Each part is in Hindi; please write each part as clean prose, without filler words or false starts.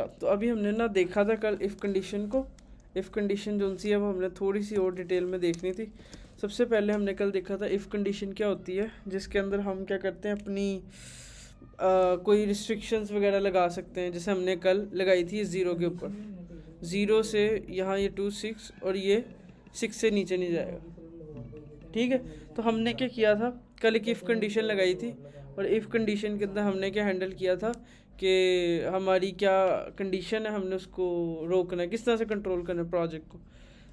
तो अभी हमने ना देखा था कल इफ़ कंडीशन को। इफ़ कंडीशन जो सी है वो हमने थोड़ी सी और डिटेल में देखनी थी। सबसे पहले हमने कल देखा था इफ़ कंडीशन क्या होती है, जिसके अंदर हम क्या करते हैं अपनी कोई रिस्ट्रिक्शंस वगैरह लगा सकते हैं। जैसे हमने कल लगाई थी ज़ीरो के ऊपर, ज़ीरो से यहाँ ये 2 6 और ये 6 से नीचे नहीं जाएगा। ठीक है, तो हमने क्या किया था कल एक इफ़ कंडीशन लगाई थी, और इफ़ कंडीशन के अंदर हमने क्या हैंडल किया था कि हमारी क्या कंडीशन है, हमने उसको रोकना है, किस तरह से कंट्रोल करना है प्रोजेक्ट को।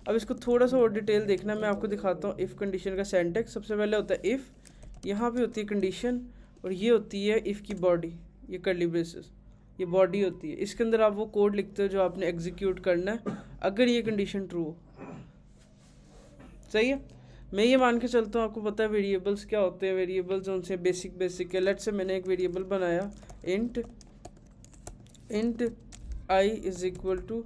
अब इसको थोड़ा सा और डिटेल देखना है, मैं आपको दिखाता हूँ इफ़ कंडीशन का सिंटैक्स। सबसे पहले होता है इफ़, यहाँ पे होती है कंडीशन, और ये होती है इफ़ की बॉडी, ये कर्ली ब्रेसेस, ये बॉडी होती है। इसके अंदर आप वो कोड लिखते हो जो आपने एग्जीक्यूट करना है अगर ये कंडीशन ट्रू हो। सही है, मैं ये मान के चलता हूँ आपको पता है वेरिएबल्स क्या होते हैं। वेरिएबल्स उनसे बेसिक है। लेट्स से मैंने एक वेरिएबल बनाया int i is equal to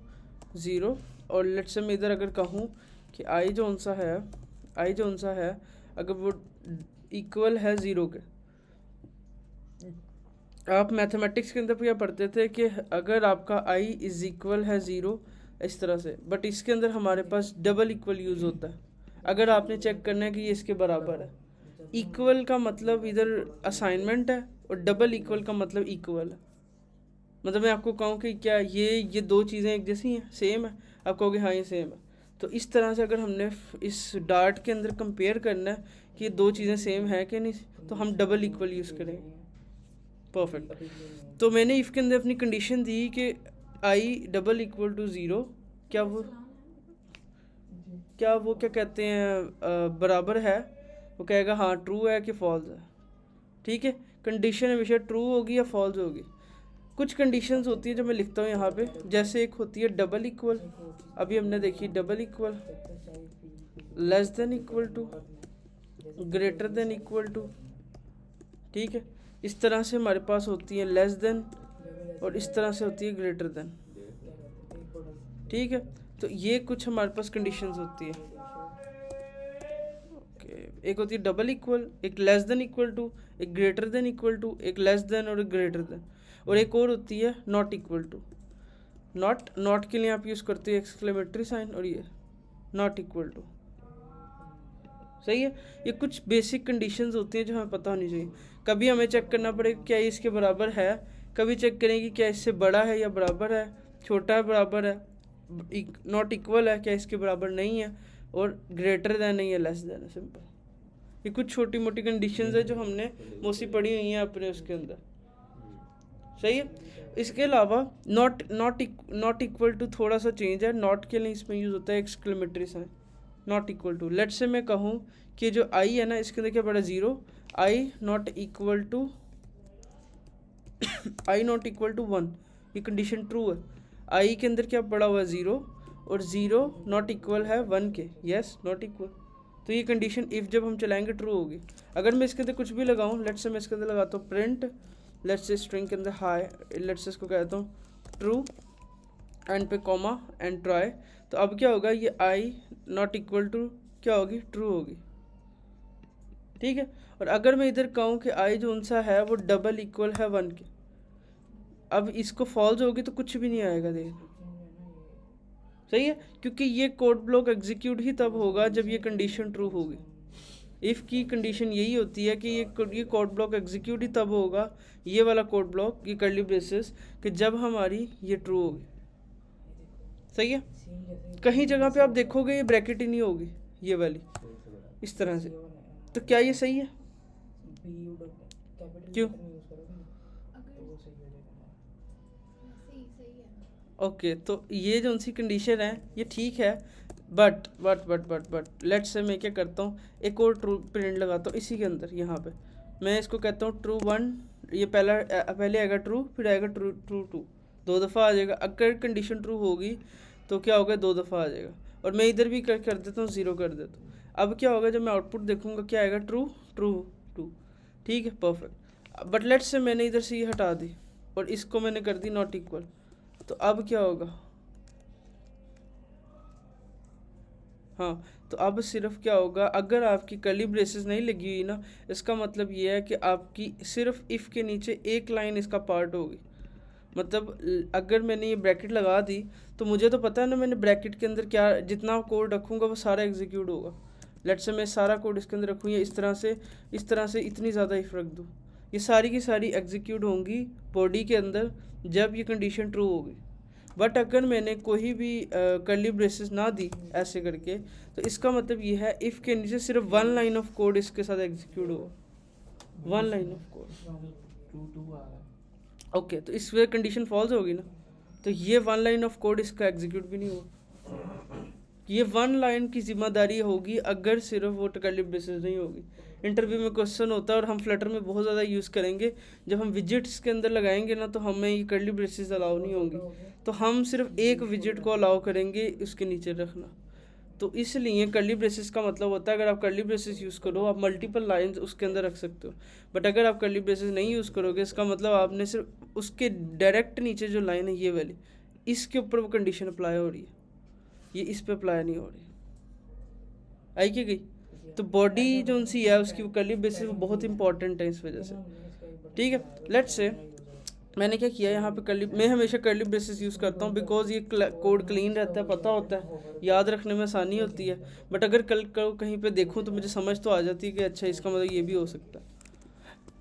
0, और लेट्स से मैं इधर अगर कहूँ कि आई जो सा है अगर वो इक्वल है 0 के। आप मैथमेटिक्स के अंदर क्या पढ़ते थे कि अगर आपका आई इज इक्वल है 0 इस तरह से, बट इसके अंदर हमारे पास डबल इक्वल यूज़ होता है अगर आपने चेक करना है कि ये इसके बराबर है। इक्वल का मतलब इधर असाइनमेंट है, और डबल इक्वल का मतलब इक्वल है। मतलब मैं आपको कहूँ कि क्या ये दो चीज़ें एक जैसी हैं, सेम है, आप कहोगे हाँ ये सेम है। तो इस तरह से अगर हमने इस डार्ट के अंदर कंपेयर करना है कि ये दो चीज़ें सेम है कि नहीं, तो हम डबल इक्वल यूज़ करेंगे। परफेक्ट। तो मैंने इफ़ के अंदर अपनी कंडीशन दी कि आई डबल इक्वल टू 0, क्या वो क्या कहते हैं बराबर है, वो कहेगा हाँ ट्रू है कि फॉल्स है। ठीक है, कंडीशन हमेशा ट्रू होगी या फॉल्स होगी। कुछ कंडीशंस होती है जो मैं लिखता हूँ यहाँ पे, जैसे एक होती है डबल इक्वल, अभी हमने देखी double equal, less than equal to, greater than equal to. ठीक है, इस तरह से हमारे पास होती है लेस देन, और इस तरह से होती है ग्रेटर देन। ठीक है, तो ये कुछ हमारे पास कंडीशंस होती है। एक होती है डबल इक्वल, एक लेस देन इक्वल टू, एक ग्रेटर देन इक्वल टू, एक लेस देन और एक ग्रेटर देन, और एक और होती है नॉट इक्वल टू। नॉट के लिए आप यूज़ करते हो एक्सक्लेमेटरी साइन, और ये नॉट इक्वल टू। सही है, ये कुछ बेसिक कंडीशंस होती हैं जो हमें पता होनी चाहिए। कभी हमें चेक करना पड़ेगा क्या ये इसके बराबर है, कभी चेक करेंगे क्या इससे बड़ा है या बराबर है, छोटा है बराबर है, नॉट इक्वल है क्या इसके बराबर नहीं है, और ग्रेटर देन नहीं है, लेस देन है। सिंपल, ये कुछ छोटी मोटी कंडीशंस है जो हमने मोस्टली पढ़ी हुई हैं अपने उसके अंदर। सही है, इसके अलावा नॉट इक्वल टू थोड़ा सा चेंज है। नॉट के लिए इसमें यूज़ होता है exclamatory sign, not equal to. Let's say मैं कहूँ कि जो आई है ना इसके अंदर क्या पड़ा 0, आई नॉट इक्वल टू 1, ये कंडीशन ट्रू है। आई के अंदर क्या पड़ा हुआ है 0, और 0 नॉट इक्वल है 1 के, यस नॉट इक्वल। तो ये कंडीशन इफ़ जब हम चलाएंगे ट्रू होगी। अगर मैं इसके अंदर कुछ भी लगाऊँ, लेट्स से मैं इसके अंदर लगाता हूँ प्रिंट, लेट्स से स्ट्रिंग के अंदर हाई, लेट्स से इसको कहता हूँ ट्रू एंड पे कॉमा एंड ट्राई, तो अब क्या होगा, ये आई नॉट इक्वल टू क्या होगी, ट्रू होगी। ठीक है, और अगर मैं इधर कहूँ कि आई जो सा है वो डबल इक्वल है 1 के, अब इसको फॉल्स होगी तो कुछ भी नहीं आएगा, देखो। सही है, क्योंकि ये कोड ब्लॉक एग्जीक्यूट ही तब होगा जब ये कंडीशन ट्रू होगी। इफ़ की कंडीशन यही होती है कि ये कोड ब्लॉक एग्जीक्यूट ही तब होगा, ये वाला कोड ब्लॉक, ये कर्ली ब्रेसेस, कि जब हमारी ये ट्रू होगी। सही है, कहीं जगह पे आप देखोगे ये ब्रैकेट ही नहीं होगी, ये वाली इस तरह से। तो क्या ये सही है? क्यों? ओके, तो ये जो सी कंडीशन है ये ठीक है, बट लेट्स से मैं क्या करता हूँ, एक और ट्रू प्रिंट लगाता हूँ इसी के अंदर। यहाँ पे मैं इसको कहता हूँ ट्रू 1, ये पहले आएगा ट्रू, फिर आएगा ट्रू 2, 2 दफ़ा आ जाएगा। अगर कंडीशन ट्रू होगी तो क्या होगा, 2 दफ़ा आ जाएगा। और मैं इधर भी कर देता हूँ 0 कर देता हूँ। अब क्या होगा, जब मैं आउटपुट देखूँगा क्या आएगा, ट्रू 2। ठीक है, परफेक्ट। बट लेट्स से मैंने इधर से ये हटा दी और इसको मैंने कर दी नॉट इक्वल, तो अब क्या होगा, हाँ, तो अब सिर्फ क्या होगा, अगर आपकी कर्ली ब्रेसेस नहीं लगी हुई ना, इसका मतलब ये है कि आपकी सिर्फ इफ़ के नीचे एक लाइन इसका पार्ट होगी, मतलब अगर मैंने ये ब्रैकेट लगा दी तो मुझे तो पता है ना मैंने ब्रैकेट के अंदर क्या जितना कोड रखूँगा वो सारा एग्जीक्यूट होगा। लेट्स से मैं सारा कोड इसके अंदर रखूँ या इस तरह से इतनी ज़्यादा इफ रख दूँ, ये सारी की सारी एग्जीक्यूट होंगी बॉडी के अंदर जब ये कंडीशन ट्रू होगी। बट अगर मैंने कोई भी कर्ली ब्रेसेस ना दी ऐसे करके, तो इसका मतलब ये है इफ़ के नीचे सिर्फ वन लाइन ऑफ कोड इसके साथ एग्जीक्यूट होगा, one line of code. Okay तो इस वे कंडीशन फॉल्स होगी ना, तो ये वन लाइन ऑफ कोड इसका एग्जीक्यूट भी नहीं होगा। ये वन लाइन की जिम्मेदारी होगी अगर सिर्फ वो कर्ली ब्रेसेस नहीं होगी। इंटरव्यू में क्वेश्चन होता है और हम फ्लटर में बहुत ज़्यादा यूज़ करेंगे, जब हम विजिट्स के अंदर लगाएंगे ना तो हमें ये कर्ली ब्रेसेस अलाउ नहीं होंगी, तो हम सिर्फ एक विजिट को अलाउ करेंगे उसके नीचे रखना। तो इसलिए कर्ली ब्रेसेस का मतलब होता है अगर आप कर्ली ब्रेसेस यूज़ करो आप मल्टीपल लाइंस उसके अंदर रख सकते हो। बट अगर आप कर्ली ब्रेसेस नहीं यूज़ करोगे इसका मतलब आपने सिर्फ उसके डायरेक्ट नीचे जो लाइन है ये वाली, इसके ऊपर वो कंडीशन अप्लाई हो रही है, ये इस पे अप्लाई नहीं हो रही। आई क्या गई? तो बॉडी जो सी है उसकी कर्ली ब्रेसेस वो बहुत इंपॉर्टेंट है इस वजह से। ठीक है, लेट्स से मैंने क्या किया यहाँ पे मैं हमेशा कर्ली ब्रेसेस यूज़ करता हूँ बिकॉज ये कोड क्लीन रहता है, पता होता है, याद रखने में आसानी होती है। बट अगर कल कहीं पे देखूँ तो मुझे समझ तो आ जाती है कि अच्छा इसका मतलब ये भी हो सकता है।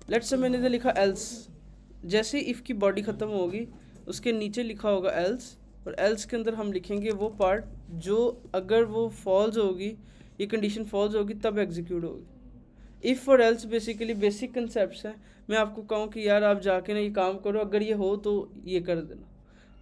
लेट्स से मैंने लिखा एल्स, जैसे इफ़ की बॉडी ख़त्म होगी उसके नीचे लिखा होगा एल्स, और एल्स के अंदर हम लिखेंगे वो पार्ट जो अगर वो फॉल्स होगी, ये कंडीशन फॉल्स होगी तब एग्जीक्यूट होगी। इफ़ और एल्स बेसिकली बेसिक कंसेप्ट हैं। मैं आपको कहूँ कि यार आप जाके ना ये काम करो, अगर ये हो तो ये कर देना।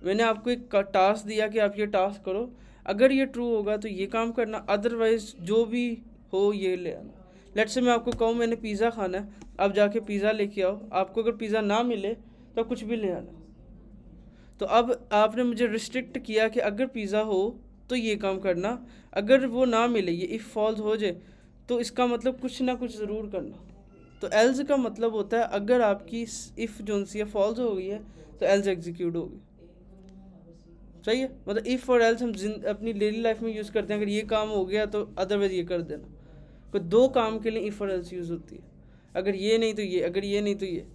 मैंने आपको एक टास्क दिया कि आप ये टास्क करो, अगर ये ट्रू होगा तो ये काम करना, अदरवाइज जो भी हो ये ले आना। लेट्स से मैं आपको कहूँ मैंने पिज़्ज़ा खाना है, आप जाके पिज़्ज़ा लेके आओ, आपको अगर पिज़्ज़ा ना मिले तो कुछ भी ले आना। तो अब आपने मुझे रिस्ट्रिक्ट किया कि अगर पिज़्ज़ा हो तो ये काम करना, अगर वो ना मिले, ये इफ़ फॉल्स हो जाए तो इसका मतलब कुछ ना कुछ ज़रूर करना। तो एल्स का मतलब होता है अगर आपकी इफ़ जो सी फॉल्स हो गई है तो एल्स एग्जीक्यूट होगी। सही है, मतलब इफ़ और एल्स हम अपनी डेली लाइफ में यूज़ करते हैं। अगर ये काम हो गया तो अदरवाइज ये कर देना। कोई दो काम के लिए इफ़ और एल्स यूज़ होती है, अगर ये नहीं तो ये, अगर ये नहीं तो ये।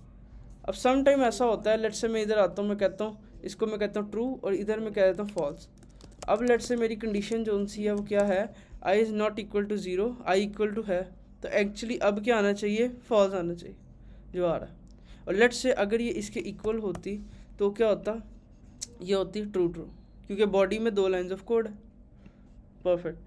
अब सम टाइम ऐसा होता है, लेट्स से मैं इधर आता हूँ, मैं कहता हूँ इसको, मैं कहता हूँ ट्रू और इधर मैं कह देता हूँ फॉल्स। अब लेट्स से मेरी कंडीशन जो सी है वो क्या है, i is not equal to zero, i equal to है, तो एक्चुअली अब क्या आना चाहिए, फॉल्स आना चाहिए जो आ रहा है। और लेट्स से अगर ये इसके इक्वल होती तो क्या होता, ये होती ट्रू ट्रू, क्योंकि बॉडी में दो लाइंस ऑफ कोड है। परफेक्ट।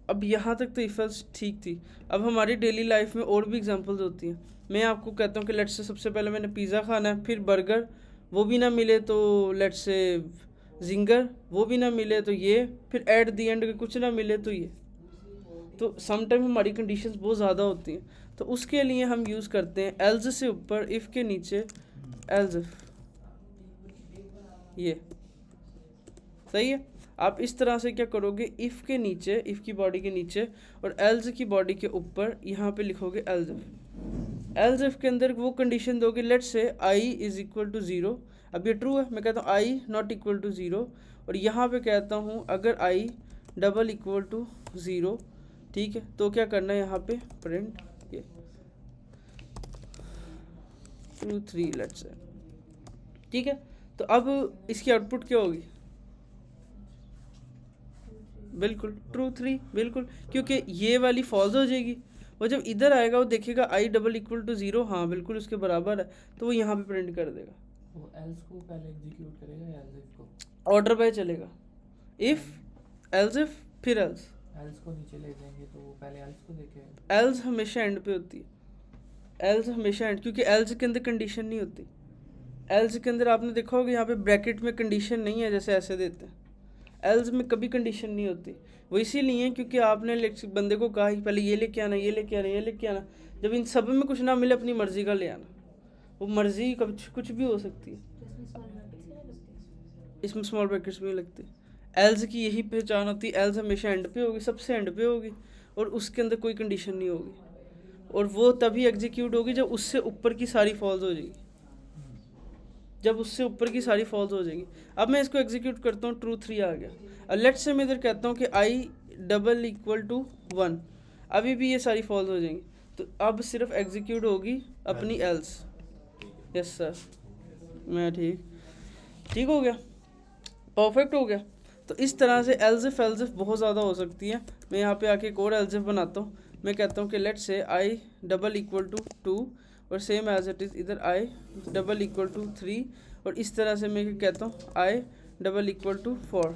अब यहाँ तक तो इफ एल्स ठीक थी। अब हमारी डेली लाइफ में और भी एग्जांपल्स होती हैं। मैं आपको कहता हूँ कि लेट्स से सबसे पहले मैंने पिज़्ज़ा खाना है, फिर बर्गर, वो भी ना मिले तो लेट्स से जिंगर, वो भी ना मिले तो ये, फिर एट दी एंड कुछ ना मिले तो ये। तो समटाइम हमारी कंडीशंस बहुत ज़्यादा होती हैं, तो उसके लिए हम यूज़ करते हैं एल्स से ऊपर इफ़ के नीचे एल्स इफ। ये सही है। आप इस तरह से क्या करोगे, इफ़ के नीचे, इफ़ की बॉडी के नीचे और एल्स की बॉडी के ऊपर यहाँ पे लिखोगे एल्स इफ। एल्स इफ के अंदर वो कंडीशन दोगे, let's say i is equal to zero. अब ये ट्रू है, मैं कहता हूँ i not equal to zero, और यहाँ पे कहता हूँ अगर i double equal to zero, ठीक है, तो क्या करना है यहाँ पे प्रिंट ये ट्रू थ्री लेट्स से। ठीक है, तो अब इसकी आउटपुट क्या होगी, बिल्कुल ट्रू थ्री, बिल्कुल, क्योंकि ये वाली फॉल्स हो जाएगी। वो जब इधर आएगा वो देखेगा i double equal to zero, हाँ बिल्कुल उसके बराबर है, तो वो यहाँ पे प्रिंट कर देगा। वो एल्स को पहले एग्जीक्यूट करेगा या एल्स इफ को? ऑर्डर बाय चलेगा, इफ एल्स इफ फिर एल्स। एल्स को नीचे ले जाएंगे तो वो पहले एल्स को देखेगा। एल्स हमेशा एंड पे होती है, एल्स हमेशा एंड, क्योंकि एल्स के अंदर कंडीशन नहीं होती। एल्स के अंदर आपने देखा होगा यहाँ पे ब्रैकेट में कंडीशन नहीं है जैसे ऐसे देते हैं, एल्स में कभी कंडीशन नहीं होती। वो इसीलिए क्योंकि आपने बंदे को कहा कि पहले ये लेके आना, ये लेके आना, ये लेके आना, जब इन सब में कुछ ना मिले अपनी मर्जी का ले आना। वो मर्जी कुछ भी हो सकती है, इसमें स्मॉल ब्रैकेट्स भी लगते हैं। एल्स की यही पहचान होती है, एल्स हमेशा एंड पे होगी, सबसे एंड पे होगी, और उसके अंदर कोई कंडीशन नहीं होगी, और वो तभी एग्जीक्यूट होगी जब उससे ऊपर की सारी फॉल्स हो जाएगी, जब उससे ऊपर की सारी फॉल्स हो जाएगी। अब मैं इसको एग्जीक्यूट करता हूँ, ट्रू थ्री आ गया। अब लेट्स से मैं इधर कहता हूँ कि i double equal to one, अभी भी ये सारी फॉल्स हो जाएंगी, तो अब सिर्फ एग्जीक्यूट होगी अपनी एल्स। यस सर, मैं ठीक हो गया, परफेक्ट हो गया। तो इस तरह से एल्जिफ बहुत ज़्यादा हो सकती है। मैं यहाँ पे आके एक और एल्जिफ बनाता हूँ। मैं कहता हूँ कि लेट से आई डबल इक्वल टू 2 और सेम एज इट इज़ इधर आई डबल इक्वल टू 3 और इस तरह से मैं कहता हूँ आई डबल इक्वल टू 4।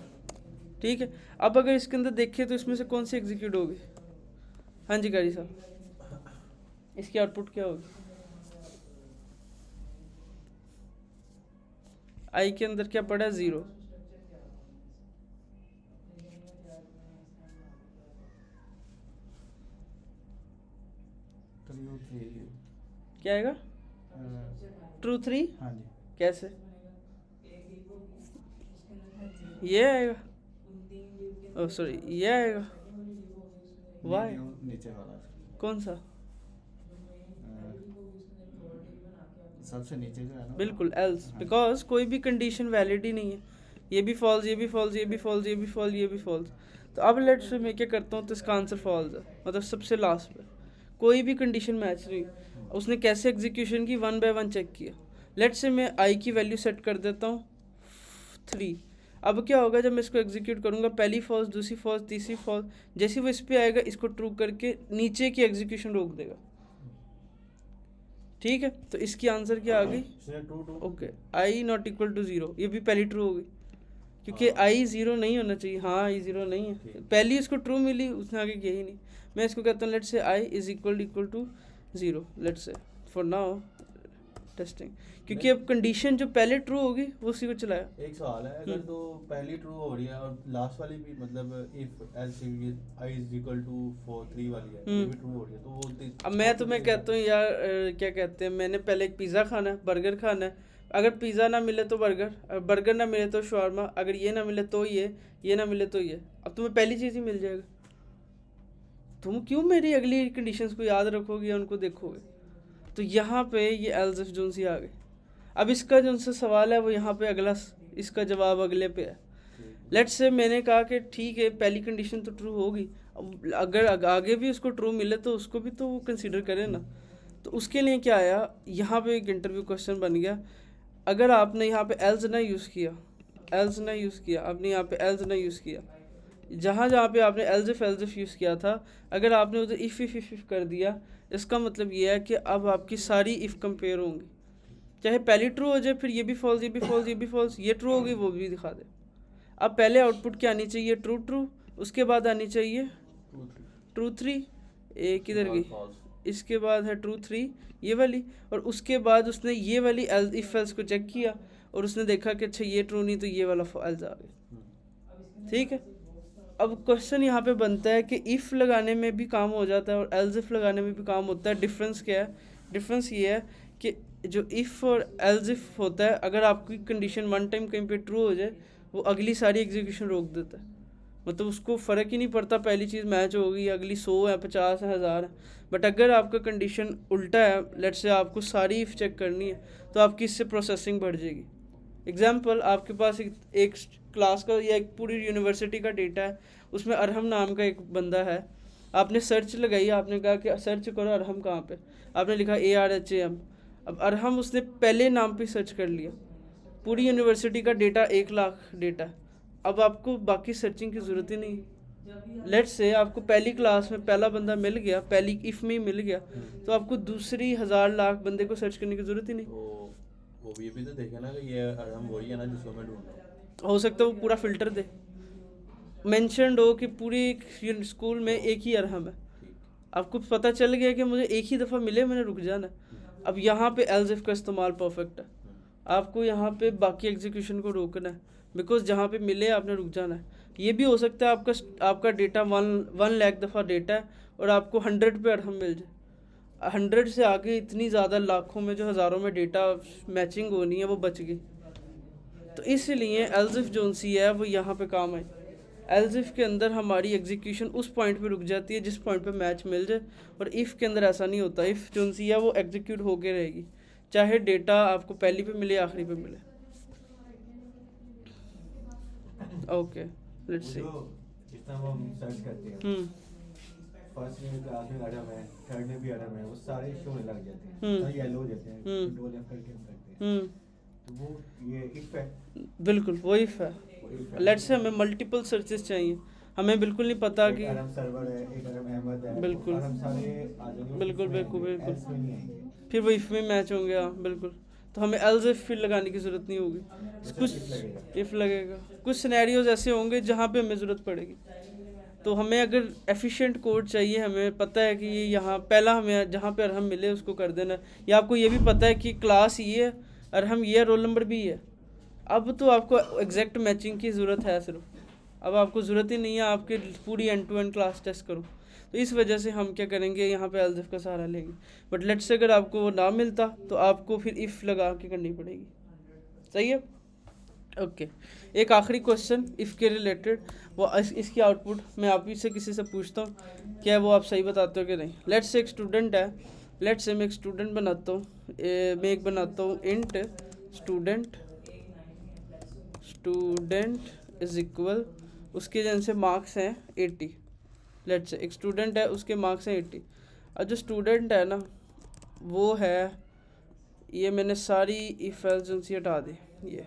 ठीक है, अब अगर इसके अंदर देखें तो इसमें से कौन सी एग्जीक्यूट होगी? हाँ जी कारी साहब, इसकी आउटपुट क्या होगी? आई के अंदर क्या पड़ा है? 0। क्या आएगा? ट्रू 3। हाँ जी, कैसे? ये आएगा, ओह सॉरी ये आएगा। वाई? नीचे वाला कौन सा? सबसे नीचे जो है ना, बिल्कुल एल्स, बिकॉज कोई भी कंडीशन वैलिड ही नहीं है। ये भी फॉल्स, ये भी फॉल्स, ये भी फॉल्स, ये भी फॉल्स, ये भी फॉल्स। तो अब लेट से मैं क्या करता हूँ, तो इसका आंसर फॉल्स है, मतलब सबसे लास्ट पे कोई भी कंडीशन मैच नहीं। उसने कैसे एग्जीक्यूशन की? 1 बाय 1 चेक किया। लेट से मैं आई की वैल्यू सेट कर देता हूँ 3। अब क्या होगा जब मैं इसको एग्जीक्यूट करूँगा? पहली फॉल्स, दूसरी फॉल्स, तीसरी फॉल्स, जैसे वो इस पर आएगा इसको ट्रू करके नीचे की एग्जीक्यूशन रोक देगा। ठीक है, तो इसकी आंसर क्या आ गई? Okay, i not equal to 0। ये भी पहली ट्रू होगी क्योंकि आई 0 नहीं होना चाहिए। हाँ, आई 0 नहीं है, पहली इसको ट्रू मिली, उसने आगे किया ही नहीं। मैं इसको कहता हूँ लेट से आई इज इक्वल टू 0। लेट से फॉर नाउ टेस्टिंग, क्योंकि अब कंडीशन जो पहले ट्रू होगी वो उसी को चलाया। एक सवाल है, अगर तो पहली ट्रू हो रही है और लास्ट वाली भी, मतलब if else i is equal to 4 3 वाली है, ये भी ट्रू हो रही है, तो वो अब मैं तुम्हें कहता हूँ यार, क्या कहते हैं, मैंने पहले एक पिज़्ज़ा खाना है, बर्गर खाना है। अगर पिज़्ज़ा ना मिले तो बर्गर, अगर बर्गर ना मिले तो शवारमा, अगर ये ना मिले तो ये ना मिले तो ये। अब तुम्हें पहली चीज़ ही मिल जाएगा। तुम क्यों मेरी अगली कंडीशंस को याद रखोगे या उनको देखोगे? तो यहाँ पे ये एल्स इफ जोन सी आ गई। अब इसका जो उनसे सवाल है वो यहाँ पे अगला, इसका जवाब अगले पे है। लेट्स से मैंने कहा कि ठीक है पहली कंडीशन तो ट्रू होगी, अगर आगे भी उसको ट्रू मिले तो उसको भी तो वो कंसीडर करे ना। तो उसके लिए क्या आया, यहाँ पे एक इंटरव्यू क्वेश्चन बन गया। अगर आपने यहाँ पे एल्स ना यूज़ किया, आपने यहाँ पे एल्स ना यूज़ किया, जहाँ जहाँ पे आपने एल्स इफ यूज़ किया था, अगर आपने उधर इफ़ कर दिया, इसका मतलब ये है कि अब आपकी सारी इफ़ कंपेयर होंगी, चाहे पहली ट्रू हो जाए, फिर ये भी फॉल्स, ये भी फॉल्स, ये भी फॉल्स, ये ट्रू होगी, वो भी दिखा दे। अब पहले आउटपुट क्या आनी चाहिए? ट्रू, उसके बाद आनी चाहिए ट्रू 3, एक किधर गई? इसके बाद है ट्रू 3 ये वाली, और उसके बाद उसने ये वाली इफ एल्स को चेक किया और उसने देखा कि अच्छा ये ट्रू नहीं, तो ये वाला एल्स आ गया। ठीक है, अब क्वेश्चन यहाँ पे बनता है कि इफ़ लगाने में भी काम हो जाता है और एल्स इफ लगाने में भी काम होता है। डिफरेंस क्या है? डिफरेंस ये है कि जो इफ़ और एल्स इफ होता है, अगर आपकी कंडीशन 1 टाइम कहीं पे ट्रू हो जाए, वो अगली सारी एग्जीक्यूशन रोक देता है। मतलब उसको फ़र्क ही नहीं पड़ता पहली चीज़ मैच होगी, अगली 100 है, 50 है, 1000 है। बट अगर आपका कंडीशन उल्टा है, लेट से आपको सारी इफ़ चेक करनी है, तो आपकी इससे प्रोसेसिंग बढ़ जाएगी। एग्जाम्पल, आपके पास एक क्लास का या एक पूरी यूनिवर्सिटी का डेटा है, उसमें अरहम नाम का एक बंदा है। आपने सर्च लगाई, आपने कहा कि सर्च करो अरहम कहाँ पे, आपने लिखा ARHAM। अब अरहम उसने पहले नाम पे सर्च कर लिया, पूरी यूनिवर्सिटी का डेटा 1 लाख डेटा है। अब आपको बाकी सर्चिंग की ज़रूरत ही नहीं। लेट्स से आपको पहली क्लास में पहला बंदा मिल गया, पहली इफ़ में ही मिल गया, तो आपको दूसरी 1000 लाख बंदे को सर्च करने की ज़रूरत ही नहीं। वो भी तो देखे ना कि ये अरहम वही है ना जिसको मैं ढूंढ रहा हूँ। हो सकता है वो पूरा फिल्टर दे, मेंशनड हो कि पूरी स्कूल में एक ही अरहम है। आपको पता चल गया कि मुझे एक ही दफ़ा मिले, मैंने रुक जाना। अब यहाँ पे एल्स इफ का इस्तेमाल परफेक्ट है। आपको यहाँ पे बाकी एग्जीक्यूशन को रोकना है, बिकॉज जहाँ पे मिले आपने रुक जाना है। ये भी हो सकता है आपका डेटा 1 लाख दफ़ा डेटा है और आपको 100 पे अरहम मिल जाए। 100 से आगे इतनी ज़्यादा लाखों में जो हज़ारों में डेटा मैचिंग होनी है वो बच गई। तो इसलिए एल्स इफ जोन सी है वो यहाँ पे काम आई। एल्स इफ के अंदर हमारी एग्जीक्यूशन उस पॉइंट पे रुक जाती है जिस पॉइंट पे मैच मिल जाए, और इफ़ के अंदर ऐसा नहीं होता। इफ़ जोन सी है वो एग्जीक्यूट होके रहेगी, चाहे डेटा आपको पहली पे मिले आखिरी पे मिले। Okay, let's see. जिस तरह हम सर्च करते हैं, फर्स्ट में क्लास में अरहम है, थर्ड में भी अरहम है, वो सारे शो होने लग जाते हैं, सारे येलो हो जाते हैं, कंट्रोल F करके हम करते हैं। तो वो ये इफ है, बिल्कुल वो इफ है। वो if है। लेट्स से हमें मल्टीपल सर्चेस चाहिए, हमें बिल्कुल नहीं पता एक कि अरब सर्वर है, एक अरब अहमद है, बिल्कुल। तो अरब सारे आ जाएंगे, बिल्कुल इसमें बिल्कुल आएंगे, बिल्कुल, else में नहीं आएंगे। फिर वो इफ में मैच होंगे, हाँ बिल्कुल। तो हमें एल्स इफ फिर लगाने की ज़रूरत नहीं होगी, अच्छा, कुछ if लगेगा। इफ लगेगा। कुछ सिनेरियोज ऐसे होंगे जहाँ पे हमें ज़रूरत पड़ेगी। तो हमें अगर एफिशिएंट कोड चाहिए, हमें पता है कि ये यहाँ पहला हमें जहाँ पे अरहम मिले उसको कर देना, या आपको ये भी पता है कि क्लास ये है, अरहम ये है, रोल नंबर भी ये है। अब तो आपको एग्जैक्ट मैचिंग की ज़रूरत है सिर्फ, अब आपको ज़रूरत ही नहीं है आपके पूरी end to end class test करो। तो इस वजह से हम क्या करेंगे, यहाँ पे एल्स इफ का सहारा लेंगे। बट लेट्स से अगर आपको वो ना मिलता तो आपको फिर इफ़ लगा के करनी पड़ेगी। सही है, ओके। एक आखिरी क्वेश्चन इफ़ के रिलेटेड, वो इसकी आउटपुट मैं आप ही से किसी से पूछता हूँ, क्या वो आप सही बताते हो कि नहीं। लेट्स से एक स्टूडेंट है, लेट्स से मैं एक स्टूडेंट बनाता हूँ, मैं एक बनाता हूँ इंट स्टूडेंट इज इक्वल, उसके जैसे मार्क्स हैं 80। लेट्स से एक स्टूडेंट है, उसके मार्क्स हैं 80। और जो स्टूडेंट है ना वो है, ये मैंने सारी इफ एल्स उनसे हटा दी, ये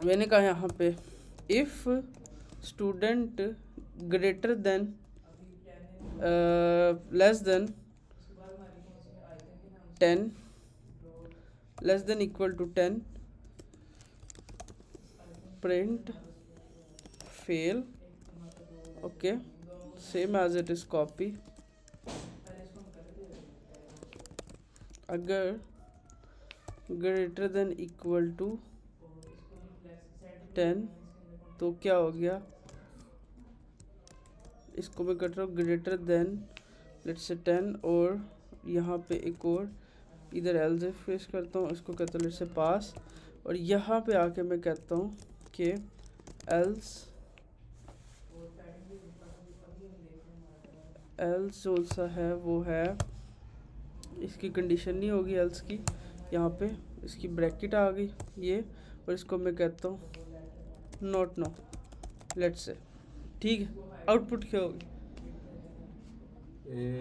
मैंने कहा यहाँ पे if student greater than less than 10 less than equal to 10 print fail, okay, same as it is copy. अगर ग्रेटर देन इक्वल टू 10 तो क्या हो गया, इसको मैं कर रहा हूँ ग्रेटर देन लेट्स से 10, और यहाँ पे एक और इधर एल्स इफ फेस करता हूँ, इसको कहता हूँ लेट्स से पास, और यहाँ पे आके मैं कहता हूँ कि एल्स जो सा है वो है, इसकी कंडीशन नहीं होगी एल्स की, यहाँ पे इसकी ब्रैकेट आ गई ये, और इसको मैं कहता हूँ नॉट नो, लेट्स से, ठीक है। आउटपुट क्या होगी?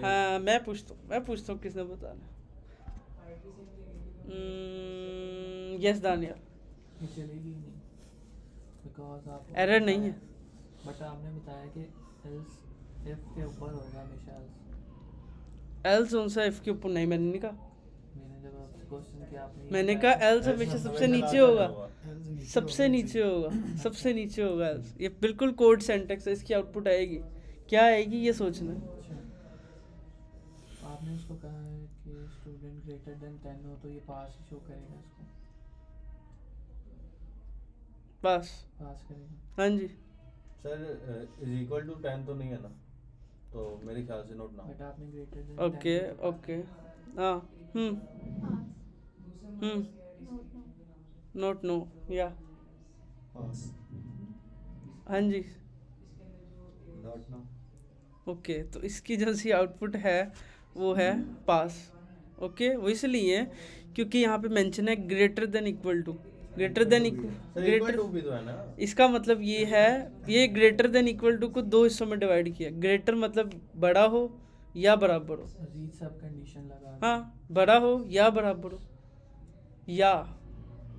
हाँ मैं पूछता हूँ किसने बताना। यस दानिया, ये चलेगी नहीं बिकॉज आप एरर नहीं है। बट आपने बताया कि एल्स इफ के ऊपर होगा हमेशा एल्स कौन सा इफ के ऊपर? नहीं, मैंने नहीं कहा। मैंने जब आपसे क्वेश्चन किया आपने मैंने कहा एल्स हमेशा सबसे नीचे होगा, सबसे नीचे होगा, सबसे नीचे होगा एल्स। ये बिल्कुल कोड सेंटेक्स है, इसकी आउटपुट आएगी, क्या आएगी ये सोचना है। अच्छा, आपने उसको कहा है कि स्टूडेंट ग्रेटर देन 10 हो तो ये पास ही शो करेगा, इसको पास करेगा। हाँ जी, सर इज इक्वल टू 10 तो नहीं है ना, तो मेरे ख्याल से नोट ना। बट आपने ग्रेटर देन ओके ओके, हाँ, नोट नो, या हाँ जी, नोट नो। ओके। तो इसकी जो सी आउटपुट है वो है पास, ओके। वो इसलिए क्योंकि यहाँ पे मेंशन है greater than equal to, greater than equal to भी तो है ना। इसका मतलब ये है, ये ग्रेटर देन इक्वल टू को दो हिस्सों में डिवाइड किया। ग्रेटर मतलब बड़ा हो या बराबर हो, मजीद सब कंडीशन लगा हाँ, बड़ा हो या बराबर हो, या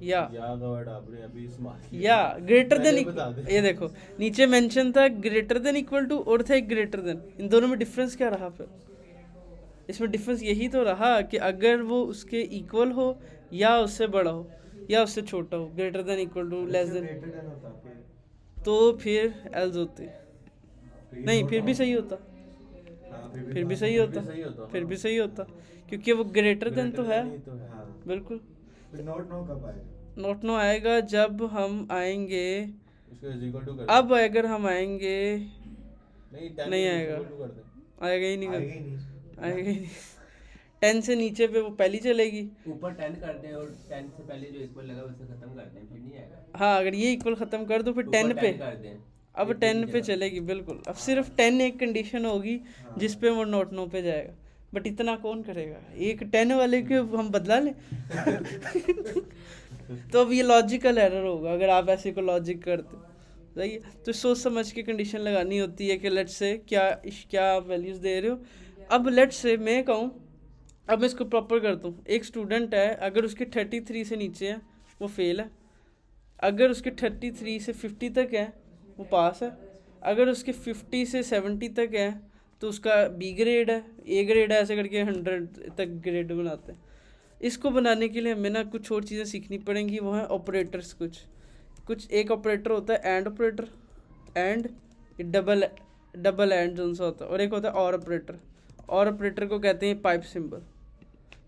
का वर्ड आपने अभी इस्तेमाल किया। या ग्रेटर पहले देन, बता दे। ये देखो नीचे मेंशन था ग्रेटर देन इक्वल टू और था एक ग्रेटर देन, इन दोनों में डिफरेंस क्या रहा? फिर इसमें डिफरेंस यही तो रहा कि अगर वो उसके इक्वल हो या उससे बड़ा हो या उससे छोटा हो, greater than equal to less than, तो फिर एल्स होते नहीं, फिर भी सही होता, फिर भी सही होता, फिर भी सही होता, क्योंकि वो ग्रेटर देन तो है, बिल्कुल। नोट नो कब आएगा? नोट नो आएगा जब हम आएंगे, इसको इज इक्वल टू कर अब अगर हम आएंगे, नहीं आएगा, आएगा ही नहीं, आएगा ही नहीं। 10 से नीचे पे वो पहली चलेगी, ऊपर 10 कर दें और 10 से पहले जो इक्वल लगा उसे खत्म कर दें, फिर नहीं आएगा। हाँ, अगर ये इक्वल ख़त्म कर दो फिर 10 पे कर दें, अब 10 पे चलेगी, बिल्कुल। अब सिर्फ 10 एक कंडीशन होगी जिस पे वो नोट नो पे जाएगा, बट इतना कौन करेगा? एक 10 वाले के हम बदला लें तो अब ये लॉजिकल एरर होगा अगर आप ऐसे को लॉजिक करते, सही है। तो सोच समझ के कंडीशन लगानी होती है कि लेट्स से क्या आप वैल्यूज़ दे रहे हो। अब लेट्स से मैं कहूँ अब मैं इसको प्रॉपर करता हूँ। एक स्टूडेंट है, अगर उसके 33 से नीचे है वो फेल है, अगर उसके 33 से 50 तक है वो पास है, अगर उसके 50 से 70 तक है तो उसका बी ग्रेड है, ए ग्रेड है, ऐसे करके 100 तक ग्रेड बनाते हैं। इसको बनाने के लिए हमें ना कुछ और चीज़ें सीखनी पड़ेंगी, वो है ऑपरेटर्स। कुछ एक ऑपरेटर होता है and operator, and double and जो सा होता है, और एक होता है और ऑपरेटर। और ऑपरेटर को कहते हैं पाइप सिंबल,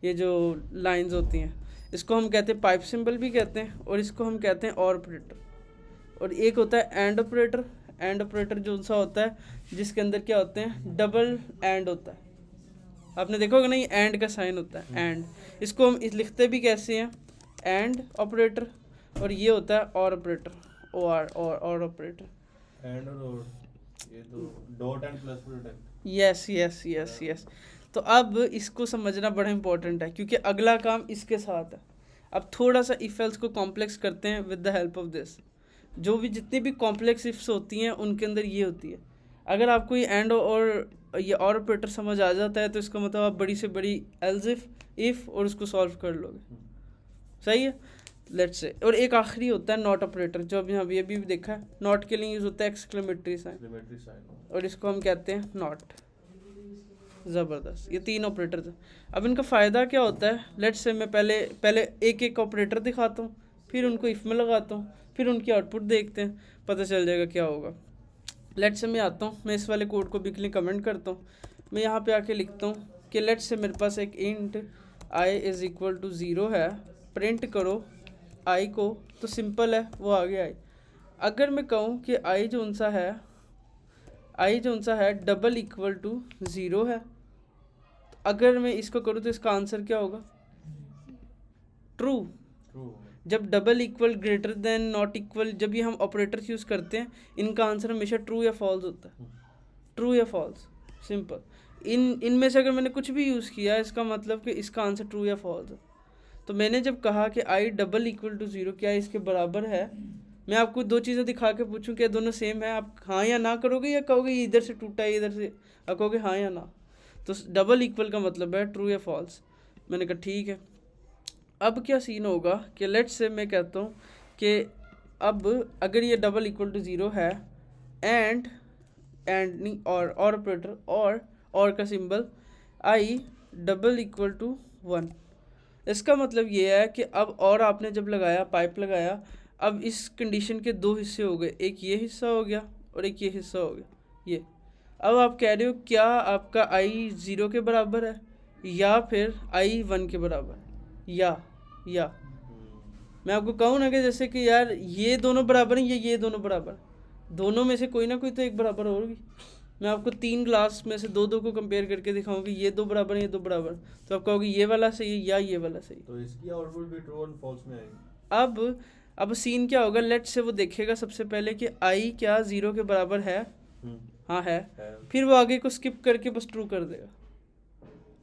ये जो लाइंस होती हैं इसको हम कहते हैं पाइप सिंबल भी कहते हैं, और इसको हम कहते हैं और ऑपरेटर। और एक होता है एंड ऑपरेटर। एंड ऑपरेटर जो सा होता है जिसके अंदर क्या होते हैं, डबल एंड होता है। आपने देखा होगा नहीं, एंड का साइन होता है एंड, इसको हम लिखते भी कैसे हैं, एंड ऑपरेटर। और ये होता है और ऑपरेटर, और ऑपरेटर। एंड और ये तो dot and plus product. Yes yes yes yes. तो अब इसको समझना बड़ा इंपॉर्टेंट है क्योंकि अगला काम इसके साथ है। अब थोड़ा सा इफ एल्स को कॉम्प्लेक्स करते हैं with the help of this. जो भी जितनी भी कॉम्प्लेक्स इफ्स होती हैं उनके अंदर ये होती है। अगर आपको ये एंड और ये और ऑपरेटर समझ आ जाता है तो इसका मतलब आप बड़ी से बड़ी एल्स इफ और उसको सॉल्व कर लोगे। सही है, लेट्स से। और एक आखिरी होता है नॉट ऑपरेटर, जो अब यहाँ भी देखा है। नॉट के लिए यूज होता है एक्सक्लेमेटरी साइन, और इसको हम कहते हैं नॉट। ज़बरदस्त, ये 3 ऑपरेटर थे। अब इनका फ़ायदा क्या होता है, लेट्स से मैं पहले एक एक ऑपरेटर दिखाता हूँ, फिर उनको इफ़ में लगाता हूँ, फिर उनकी आउटपुट देखते हैं, पता चल जाएगा क्या होगा। लेट्स से मैं आता हूँ, मैं इस वाले कोड को भी के लिए कमेंट करता हूँ। मैं यहाँ पे आके लिखता हूँ कि लेट्स से मेरे पास एक int i is equal to 0 है, प्रिंट करो i को, तो सिंपल है, वो आ गया i। अगर मैं कहूँ कि i जो उनसा है डबल इक्वल टू 0 है, अगर मैं इसको करूँ तो इसका आंसर क्या होगा, ट्रू। जब double equal greater than not equal, जब ये हम ऑपरेटर्स यूज़ करते हैं इनका आंसर हमेशा ट्रू या फॉल्स होता है। ट्रू या फॉल्स, सिंपल। इनमें से अगर मैंने कुछ भी यूज़ किया इसका मतलब कि इसका आंसर ट्रू या फॉल्स है। तो मैंने जब कहा कि आई डबल इक्वल टू 0 क्या इसके बराबर है, मैं आपको 2 चीज़ें दिखा के पूछूं क्या दोनों सेम है, आप हाँ या ना करोगे या कहोगे ये इधर से टूटा है इधर से, आप कहोगे हाँ या ना। तो डबल इक्वल का मतलब है ट्रू या फॉल्स। मैंने कहा ठीक है। अब क्या सीन होगा कि लेट्स से मैं कहता हूँ कि अब अगर ये डबल इक्वल टू 0 है, एंड नहीं और ऑपरेटर, और का symbol i double equal to 1, इसका मतलब ये है कि अब और आपने जब लगाया, पाइप लगाया, अब इस कंडीशन के 2 हिस्से हो गए, एक ये हिस्सा हो गया और एक ये हिस्सा हो गया ये। अब आप कह रहे हो क्या आपका आई 0 के बराबर है या फिर आई 1 के बराबर है, या मैं आपको कहूँ ना कि जैसे कि यार ये दोनों बराबर हैं, ये दोनों बराबर, दोनों में से कोई ना कोई तो एक बराबर होगी। मैं आपको 3 ग्लास में से 2 को कंपेयर करके दिखाऊँ कि ये 2 बराबर हैं, ये 2 बराबर, तो आप कहोगे ये वाला सही है या ये वाला सही। तो इसकी आउटपुट भी ट्रू और फॉल्स में आएगी। अब सीन क्या होगा, लेट से वो देखेगा सबसे पहले कि आई क्या 0 के बराबर है, हाँ है, फिर वो आगे को स्किप करके बस ट्रू कर देगा।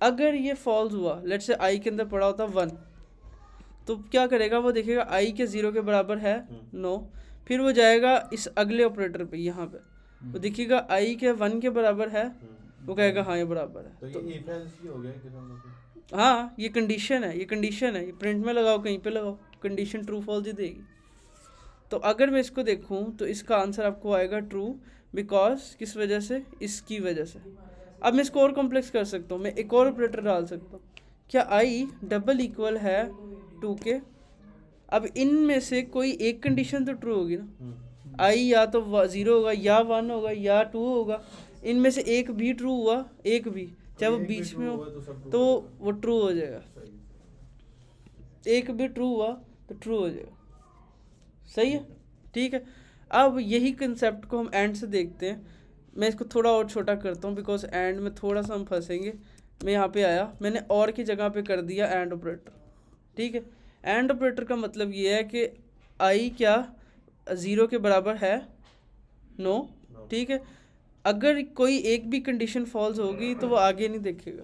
अगर ये फॉल्स हुआ, लेट से आई के अंदर पड़ा होता 1, तो क्या करेगा, वो देखेगा आई के 0 के बराबर है, नो, फिर वो जाएगा इस अगले ऑपरेटर पे, यहाँ पे वो देखिएगा आई के 1 के बराबर है, वो कहेगा हाँ ये बराबर है। तो ये इफ एल्स ही हो गया कि हाँ ये कंडीशन है, ये प्रिंट में लगाओ, कहीं पे लगाओ, कंडीशन ट्रू फॉल्स ही देगी। तो अगर मैं इसको देखूँ तो इसका आंसर आपको आएगा ट्रू, बिकॉज किस वजह से, इसकी वजह से। अब मैं इसको और कॉम्प्लेक्स कर सकता हूँ, मैं एक और ऑपरेटर डाल सकता हूँ, क्या आई डबल इक्वल है 2 के। अब इनमें से कोई एक कंडीशन तो ट्रू होगी ना, आई या तो 0 होगा या 1 होगा या 2 होगा, इनमें से एक भी ट्रू हुआ, एक भी चाहे वो बीच में हो तो वो ट्रू हो जाएगा, एक भी ट्रू हुआ तो ट्रू हो जाएगा। सही है, ठीक है। अब यही कंसेप्ट को हम एंड से देखते हैं। मैं इसको थोड़ा और छोटा करता हूँ बिकॉज एंड में थोड़ा सा हम फंसेंगे। मैं यहाँ पे आया, मैंने और की जगह पे कर दिया एंड ऑपरेटर, ठीक है। एंड ऑपरेटर का मतलब ये है कि आई क्या 0 के बराबर है, नो, ठीक है। अगर कोई एक भी कंडीशन फॉल्स होगी तो वो आगे नहीं देखेगा,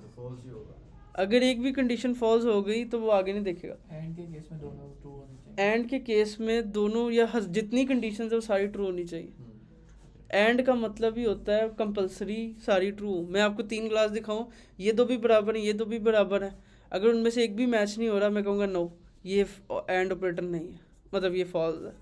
अगर एक भी कंडीशन फॉल्स हो गई तो वो आगे नहीं देखेगा। एंड के केस में दोनों ट्रू होनी चाहिए, एंड के केस में दोनों या जितनी कंडीशन है वो सारी ट्रू होनी चाहिए। एंड का मतलब ही होता है कंपलसरी सारी ट्रू। मैं आपको 3 ग्लास दिखाऊं, ये दो भी बराबर हैं, ये दो भी बराबर हैं, अगर उनमें से एक भी मैच नहीं हो रहा, मैं कहूँगा नो, ये एंड ऑपरेटर नहीं है, मतलब ये फॉल्स है।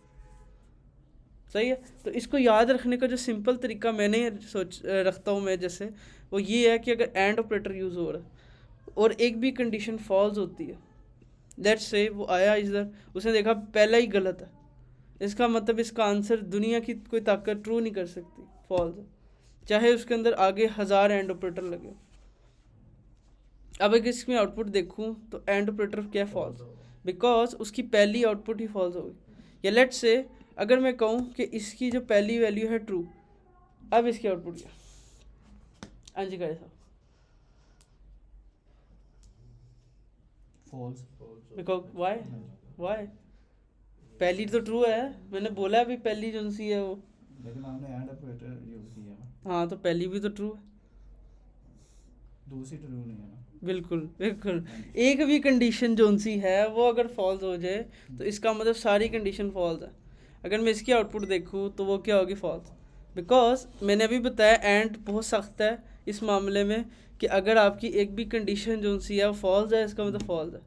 सही है। तो इसको याद रखने का जो सिंपल तरीका मैंने रखता हूँ मैं, जैसे वो ये है कि अगर एंड ऑपरेटर यूज़ हो रहा है और एक भी कंडीशन फॉल्स होती है, लेट्स से वो आया इधर, उसने देखा पहला ही गलत है, इसका मतलब इसका आंसर दुनिया की कोई ताकत ट्रू नहीं कर सकती, फॉल्स है, चाहे उसके अंदर आगे 1000 एंड ऑपरेटर लगे। अब अगर इसमें आउटपुट देखूं तो एंड ऑपरेटर क्या फॉल्स, बिकॉज उसकी पहली आउटपुट ही फॉल्स होगी। या लेट्स से अगर मैं कहूं कि इसकी जो पहली वैल्यू है ट्रू, अब इसकी आउटपुट क्या? हाँ जी गाइस साहब, फॉल्स। बिकॉज वाई पहली तो ट्रू है, मैंने बोला अभी पहली जो सी है वो, लेकिन आपने एंड ऑपरेटर यूज किया ना, हाँ तो पहली भी तो ट्रू है। दूसरी ट्रू नहीं है ना। बिल्कुल बिल्कुल, एक भी कंडीशन जोन सी है वो अगर फॉल्स हो जाए तो इसका मतलब सारी कंडीशन फॉल्स है। अगर मैं इसकी आउटपुट देखूँ तो वो क्या होगी? फॉल्स। बिकॉज मैंने अभी बताया एंड बहुत सख्त है इस मामले में कि अगर आपकी एक भी कंडीशन जोन सी है वो फॉल्स है, इसका मतलब फॉल्स है।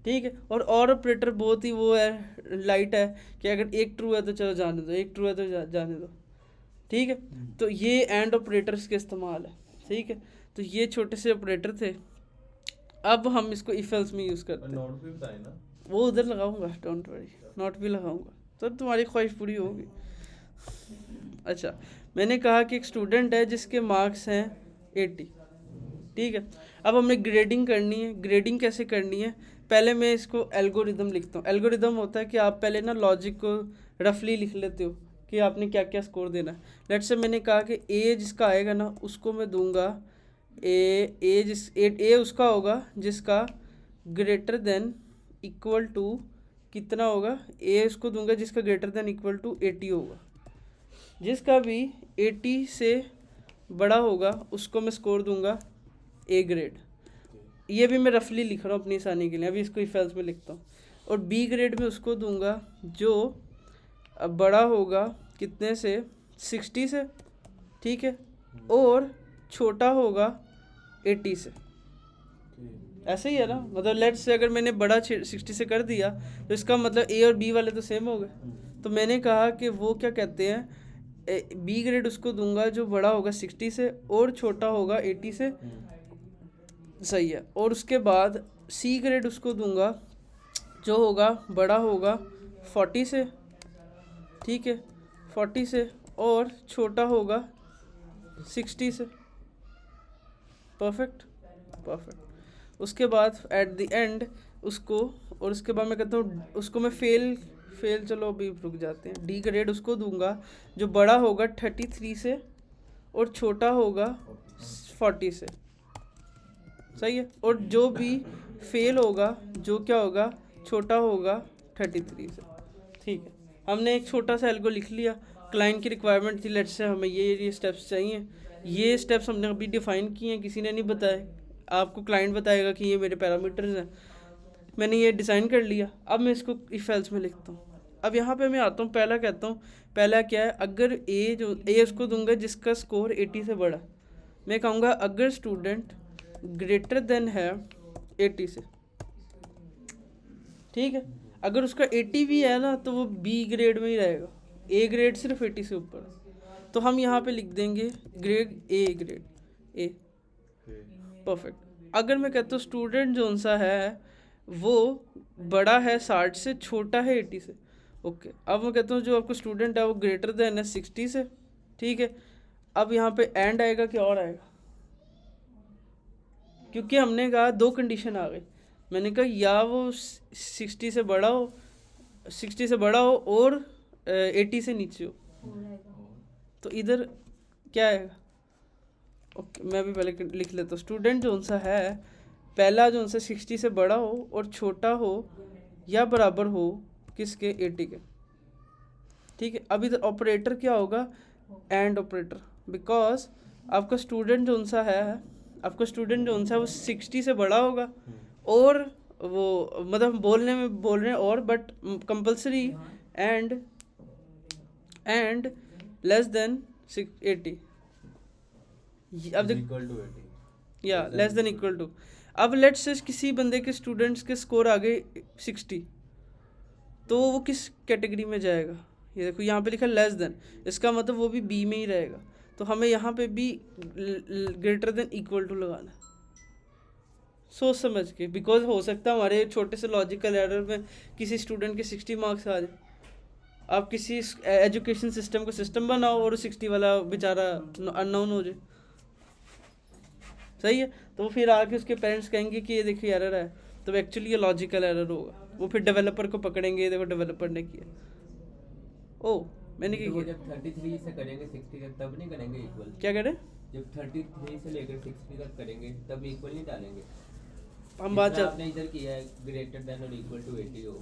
ठीक है। और ऑपरेटर बहुत ही वो है, लाइट है कि अगर एक ट्रू है तो चलो जाने दो, एक ट्रू है तो जाने दो। ठीक है। तो ये एंड ऑपरेटर्स के इस्तेमाल है। ठीक है। तो ये छोटे से ऑपरेटर थे, अब हम इसको इफ एल्स में यूज़ करते हैं। नोट भी बताए ना, वो उधर लगाऊंगा, डोंट वरी, नॉट भी लगाऊंगा तो तुम्हारी ख्वाहिश पूरी होगी। अच्छा, मैंने कहा कि एक स्टूडेंट है जिसके मार्क्स हैं 80। ठीक है। अब हमें ग्रेडिंग करनी है। ग्रेडिंग कैसे करनी है? पहले मैं इसको एल्गोरिदम लिखता हूँ। एल्गोरिदम होता है कि आप पहले ना लॉजिक को रफली लिख लेते हो कि आपने क्या क्या स्कोर देना है। लेट्स से मैंने कहा कि ए जिसका आएगा ना उसको मैं दूंगा ए उसका होगा जिसका ग्रेटर देन इक्वल टू कितना होगा? ए उसको दूंगा जिसका ग्रेटर देन इक्वल टू 80 होगा। जिसका भी 80 से बड़ा होगा उसको मैं स्कोर दूंगा ए ग्रेड। ये भी मैं रफली लिख रहा हूँ अपनी आसानी के लिए, अभी इसको इफ एल्स में लिखता हूँ। और बी ग्रेड में उसको दूंगा जो बड़ा होगा कितने से? 60 से। ठीक है। और छोटा होगा 80 से। ऐसे ही है ना, मतलब लेट्स से अगर मैंने बड़ा 60 से कर दिया तो इसका मतलब ए और बी वाले तो सेम हो गए। तो मैंने कहा कि वो क्या कहते हैं, बी ग्रेड उसको दूंगा जो बड़ा होगा 60 से और छोटा होगा 80 से। सही है। और उसके बाद सी ग्रेड उसको दूंगा जो होगा बड़ा होगा 40 से। ठीक है, 40 से और छोटा होगा 60 से। Perfect perfect. उसके बाद एट द एंड उसको, और उसके बाद मैं कहता हूँ उसको मैं फेल चलो अभी रुक जाते हैं। डी ग्रेड उसको दूंगा जो बड़ा होगा 33 से और छोटा होगा 40 से। सही है। और जो भी फेल होगा जो क्या होगा? छोटा होगा 33 से। ठीक है। हमने एक छोटा सा एल्गो लिख लिया। क्लाइंट की रिक्वायरमेंट थी, लेट्स से हमें ये स्टेप्स चाहिए। ये स्टेप्स हमने अभी डिफाइन किए हैं, किसी ने नहीं बताए। आपको क्लाइंट बताएगा कि ये मेरे पैरामीटर्स हैं, मैंने ये डिज़ाइन कर लिया। अब मैं इसको इफ एल्स में लिखता हूँ। अब यहाँ पे मैं आता हूँ, पहला कहता हूँ, पहला क्या है? अगर ए उसको दूंगा जिसका स्कोर 80 से बड़ा। मैं कहूँगा अगर स्टूडेंट ग्रेटर देन है 80 से। ठीक है। अगर उसका 80 भी है ना तो वो बी ग्रेड में ही रहेगा, ए ग्रेड सिर्फ 80 से ऊपर। तो हम यहाँ पे लिख देंगे ग्रेड ए। परफेक्ट। अगर मैं कहता हूँ स्टूडेंट जोन सा है वो बड़ा है 60 से, छोटा है 80 से। ओके। अब मैं कहता हूँ जो आपको स्टूडेंट है वो ग्रेटर देन है 60 से। ठीक है। अब यहाँ पे एंड आएगा कि और आएगा? क्योंकि हमने कहा दो कंडीशन आ गई। मैंने कहा या वो 60 से बड़ा हो और 80 से नीचे हो। तो इधर क्या आएगा? ओके, मैं भी पहले लिख लेता हूँ। स्टूडेंट जोन सा है पहला जोन सा 60 से बड़ा हो और छोटा हो या बराबर हो किसके? 80 के। ठीक है। अब इधर ऑपरेटर क्या होगा? And operator. बिकॉज आपका स्टूडेंट जोन सा है वो 60 से बड़ा होगा और वो मतलब बोल रहे हैं और but compulsory and less then 80, अब देख इक्वल टू 80। या लेस देन इक्वल टू, अब लेट्स से किसी बंदे के स्टूडेंट्स के स्कोर आ गए 60, तो वो किस कैटेगरी में जाएगा? ये देखो यहाँ पे लिखा लेस देन, इसका मतलब वो भी बी में ही रहेगा। तो हमें यहाँ पे भी ग्रेटर देन इक्वल टू लगाना है, सोच समझ के, बिकॉज हो सकता है हमारे छोटे से लॉजिकल एरर में किसी स्टूडेंट के 60 मार्क्स आ जाए। आप किसी एजुकेशन सिस्टम को सिस्टम बनाओ और 60 वाला बेचारा अननोन हो जाए, सही है। तो फिर आके उसके पेरेंट्स कहेंगे कि ये देखिए एरर है, तो एक्चुअली ये लॉजिकल एरर होगा। वो फिर डेवलपर को पकड़ेंगे, देखो डेवलपर ने किया, ओ मैंने क्या तो वो किया, जब 33 से करेंगे 60 तक तब नहीं करेंगे इक्वल? क्या कह रहे? जब 33 से लेकर 60 तक करेंगे तब इक्वल नहीं डालेंगे? हम बात जितना चल आपने इधर किया है ग्रेटर देन और इक्वल टू 80 हो।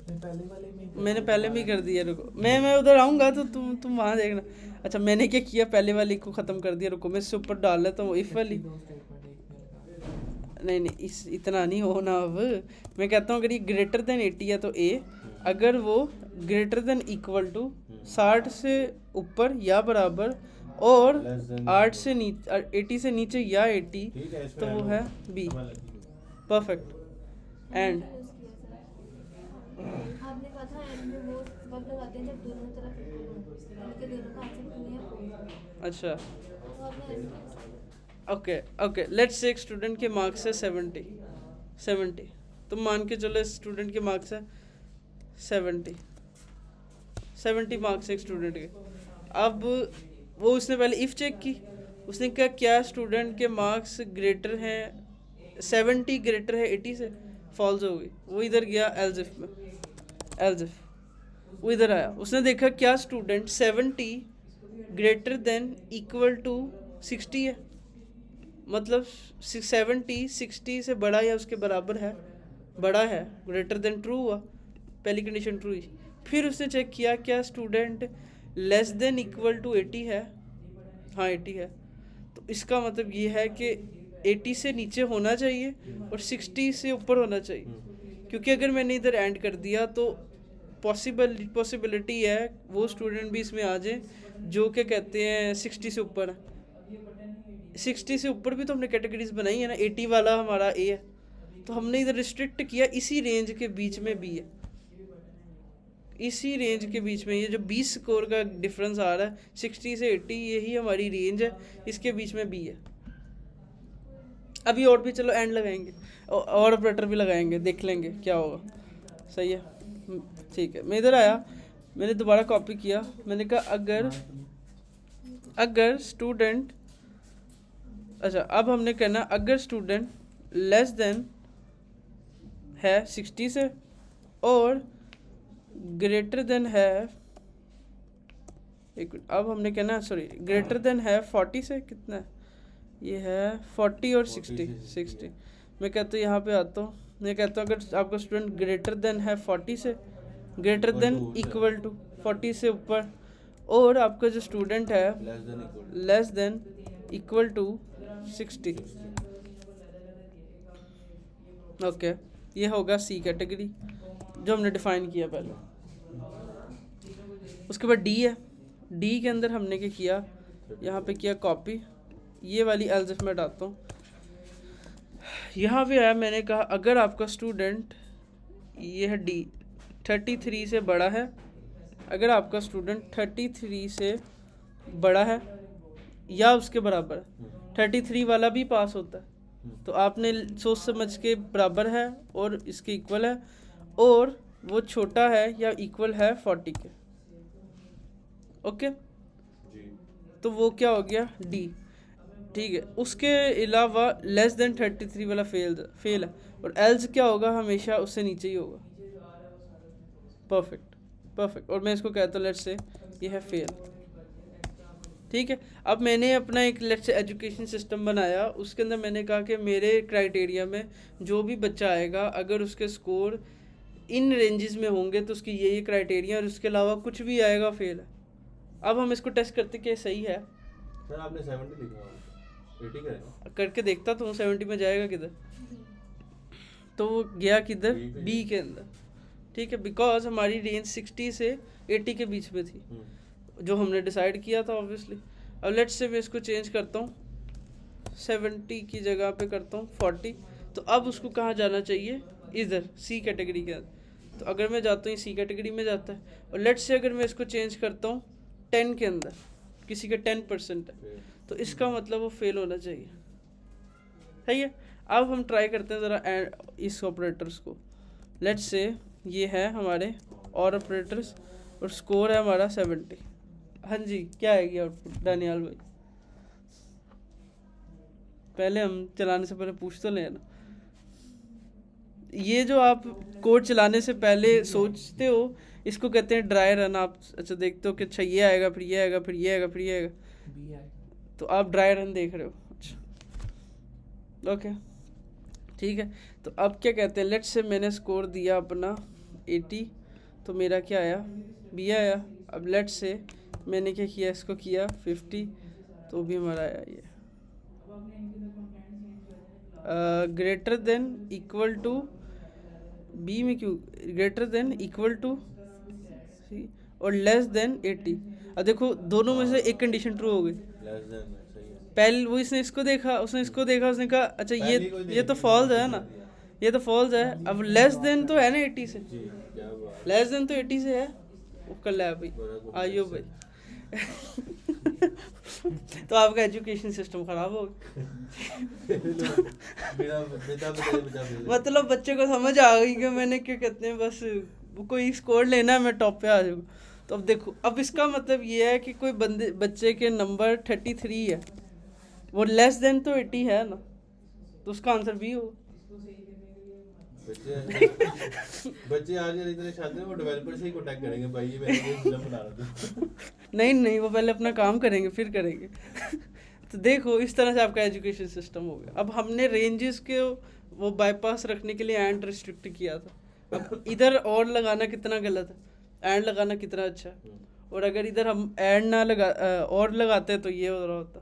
पहले वाले में मैंने पहले में ही कर दिया, रुको मैं उधर आऊँगा तो तुम वहाँ देखना। अच्छा मैंने क्या किया, पहले वाली को ख़त्म कर दिया, रुको मैं इससे ऊपर डाल लेता हूँ इफ़ वाली। नहीं इस इतना नहीं होना। अब मैं कहता हूँ अगर ये ग्रेटर देन 80 है तो ए, अगर वो ग्रेटर देन इक्वल टू 60 से ऊपर या बराबर और 8 से नीचे 80 से नीचे या 80, ठीक है, इसमें तो वो end है हो। बी। समय लगेगी। परफेक्ट। एंड आपने कहा था एंड में वो तब लगाते हैं जब दोनों तरफ यानी कि दोनों का आंसर क्लियर हो। अच्छा तो आपने एंड किया। ओके लेट्स से एक स्टूडेंट के मार्क्स है 70, तो मान के चलो स्टूडेंट के मार्क्स है 70 मार्क्स एक स्टूडेंट के। अब वो उसने पहले इफ़ चेक की, उसने कहा क्या स्टूडेंट के मार्क्स ग्रेटर हैं 70 ग्रेटर है 80 से, फॉल्स हो गई। वो इधर गया एल्जिफ में, वो इधर आया, उसने देखा क्या student 70 greater than equal to 60 है, मतलब 70 60 से बड़ा या उसके बराबर है, बड़ा है, ग्रेटर देन ट्रू हुआ, पहली कंडीशन ट्रू हुई। फिर उसने चेक किया क्या student less than equal to 80 है, हाँ 80 है, तो इसका मतलब ये है कि 80 से नीचे होना चाहिए और 60 से ऊपर होना चाहिए, क्योंकि अगर मैंने इधर एंड कर दिया तो पॉसिबिलिटी है वो स्टूडेंट भी इसमें आ जाए जो क्या कहते हैं 60 से ऊपर है। 60 से ऊपर भी तो हमने कैटेगरीज बनाई है ना, 80 वाला हमारा ए है, तो हमने इधर रिस्ट्रिक्ट किया इसी रेंज के बीच में बी है, इसी रेंज के बीच में। ये जो 20 स्कोर का डिफरेंस आ रहा है 60 से 80, यही हमारी रेंज है, इसके बीच में बी है। अभी और भी चलो एंड लगाएंगे और ऑपरेटर भी लगाएंगे, देख लेंगे क्या होगा, सही है ठीक है। मैं इधर आया, मैंने दोबारा कॉपी किया, मैंने कहा अगर स्टूडेंट, अच्छा अब हमने कहना अगर स्टूडेंट लेस देन है 60 से और ग्रेटर देन है, एक मिनट, अब हमने कहना सॉरी ग्रेटर देन है 40 से, कितना है ये है 40 और 60। मैं कहता हूँ यहाँ पे आता हूँ, मैं कहता हूँ अगर आपका स्टूडेंट ग्रेटर देन है 40 से, ग्रेटर देन इक्वल टू 40 से ऊपर, और आपका जो स्टूडेंट है less than equal to 60, okay ये होगा सी कैटेगरी जो हमने डिफाइन किया पहले। उसके बाद डी है, डी के अंदर हमने क्या किया, यहाँ पे किया कॉपी, ये वाली एल्जिफ में डालता हूँ, यहाँ पे आया, मैंने कहा अगर आपका स्टूडेंट, ये है डी, 33 से बड़ा है, अगर आपका स्टूडेंट 33 से बड़ा है या उसके बराबर है, 33 वाला भी पास होता है, तो आपने सोच समझ के बराबर है और इसके इक्वल है, और वो छोटा है या इक्वल है 40 के, ओके तो वो क्या हो गया डी, ठीक है। उसके अलावा लेस देन 33 वाला फेल है, और एल्स क्या होगा, हमेशा उससे नीचे ही होगा। परफेक्ट, और मैं इसको कहता हूँ लेट्स से ये है फेल, ठीक है। अब मैंने अपना एक लेट्स से एजुकेशन सिस्टम बनाया, उसके अंदर मैंने कहा कि मेरे क्राइटेरिया में जो भी बच्चा आएगा अगर उसके स्कोर इन रेंजेस में होंगे तो उसकी ये क्राइटेरिया, और उसके अलावा कुछ भी आएगा फेल है। अब हम इसको टेस्ट करते कि सही है। सर आपने 70 लिखा, 80 करेंगे करके देखता तो 70 में जाएगा किधर, तो वो गया किधर बी के अंदर, ठीक है, बिकॉज हमारी रेंज 60 से 80 के बीच में थी। जो हमने डिसाइड किया था ऑब्वियसली। अब लेट्स से मैं इसको चेंज करता हूँ, 70 की जगह पे करता हूँ 40। तो अब उसको कहाँ जाना चाहिए, इधर सी कैटेगरी के अंदर। तो अगर मैं जाता हूँ सी कैटेगरी में जाता है। और लेट्स से अगर मैं इसको चेंज करता हूँ 10 के अंदर, किसी का 10% है, तो इसका मतलब वो फेल होना चाहिए। सही है। अब हम ट्राई करते हैं ज़रा इस ऑपरेटर्स को। लेट्स से ये है हमारे और ऑपरेटर्स और स्कोर है हमारा 70। हाँ जी, क्या आएगी आउटपुट दानियाल भाई? पहले हम चलाने से पहले पूछ तो लें ना। ये जो आप कोड चलाने से पहले सोचते हो, इसको कहते हैं ड्राई रन। आप अच्छा देखते हो कि अच्छा ये आएगा, फिर ये आएगा, फिर ये आएगा, फिर ये आएगा, बी आएगा। तो आप ड्राई रन देख रहे हो। अच्छा ओके ठीक है। तो अब क्या कहते हैं, लेट्स से मैंने स्कोर दिया अपना 80, तो मेरा क्या आया, बी आया। अब लेट्स से मैंने क्या किया, इसको किया 50, तो भी हमारा आया ये greater than equal to B में क्यों greater than equal to C और लेस देन 80। अब देखो दोनों में से एक कंडीशन ट्रू हो गई। लेस देन है, सही है। पहले वो इसने इसको देखा, उसने इसको देखा, उसने कहा अच्छा पहली कोई ये तो देखी, फॉल्स है दूसरी ना, दिया। ये तो फॉल्स है। अब लेस देन तो है ना 80 से, जी क्या बात। लेस देन तो 80 से है। वो कर लिया भाई, बड़ा complex आइयो है। भाई। तो आपका एजुकेशन सिस्टम खराब हो गया। मेरा बेटा मतलब बच्चे को समझ आ गई कि मैंने क्या कहते हैं, बस कोई स्कोर लेना है, मैं टॉप पे आ जाऊँगा। तो अब देखो, अब इसका मतलब ये है कि कोई बच्चे के नंबर 33 है, वो लेस देन तो 80 है ना, तो उसका आंसर भी होगा। बच्चे आजकल इतने शातिर हैं, वो डेवलपर से ही कांटेक्ट करेंगे, भाई ये मैंने ये सिस्टम बना रहा था। नहीं, वो पहले अपना काम करेंगे फिर करेंगे। तो देखो इस तरह से आपका एजुकेशन सिस्टम हो गया। अब हमने रेंजेस के वो बाईपास रखने के लिए एंड रिस्ट्रिक्ट किया था। अब इधर और लगाना कितना गलत है, एंड लगाना कितना अच्छा है। और अगर इधर हम एंड ना लगा और लगाते तो ये हो रहा होता।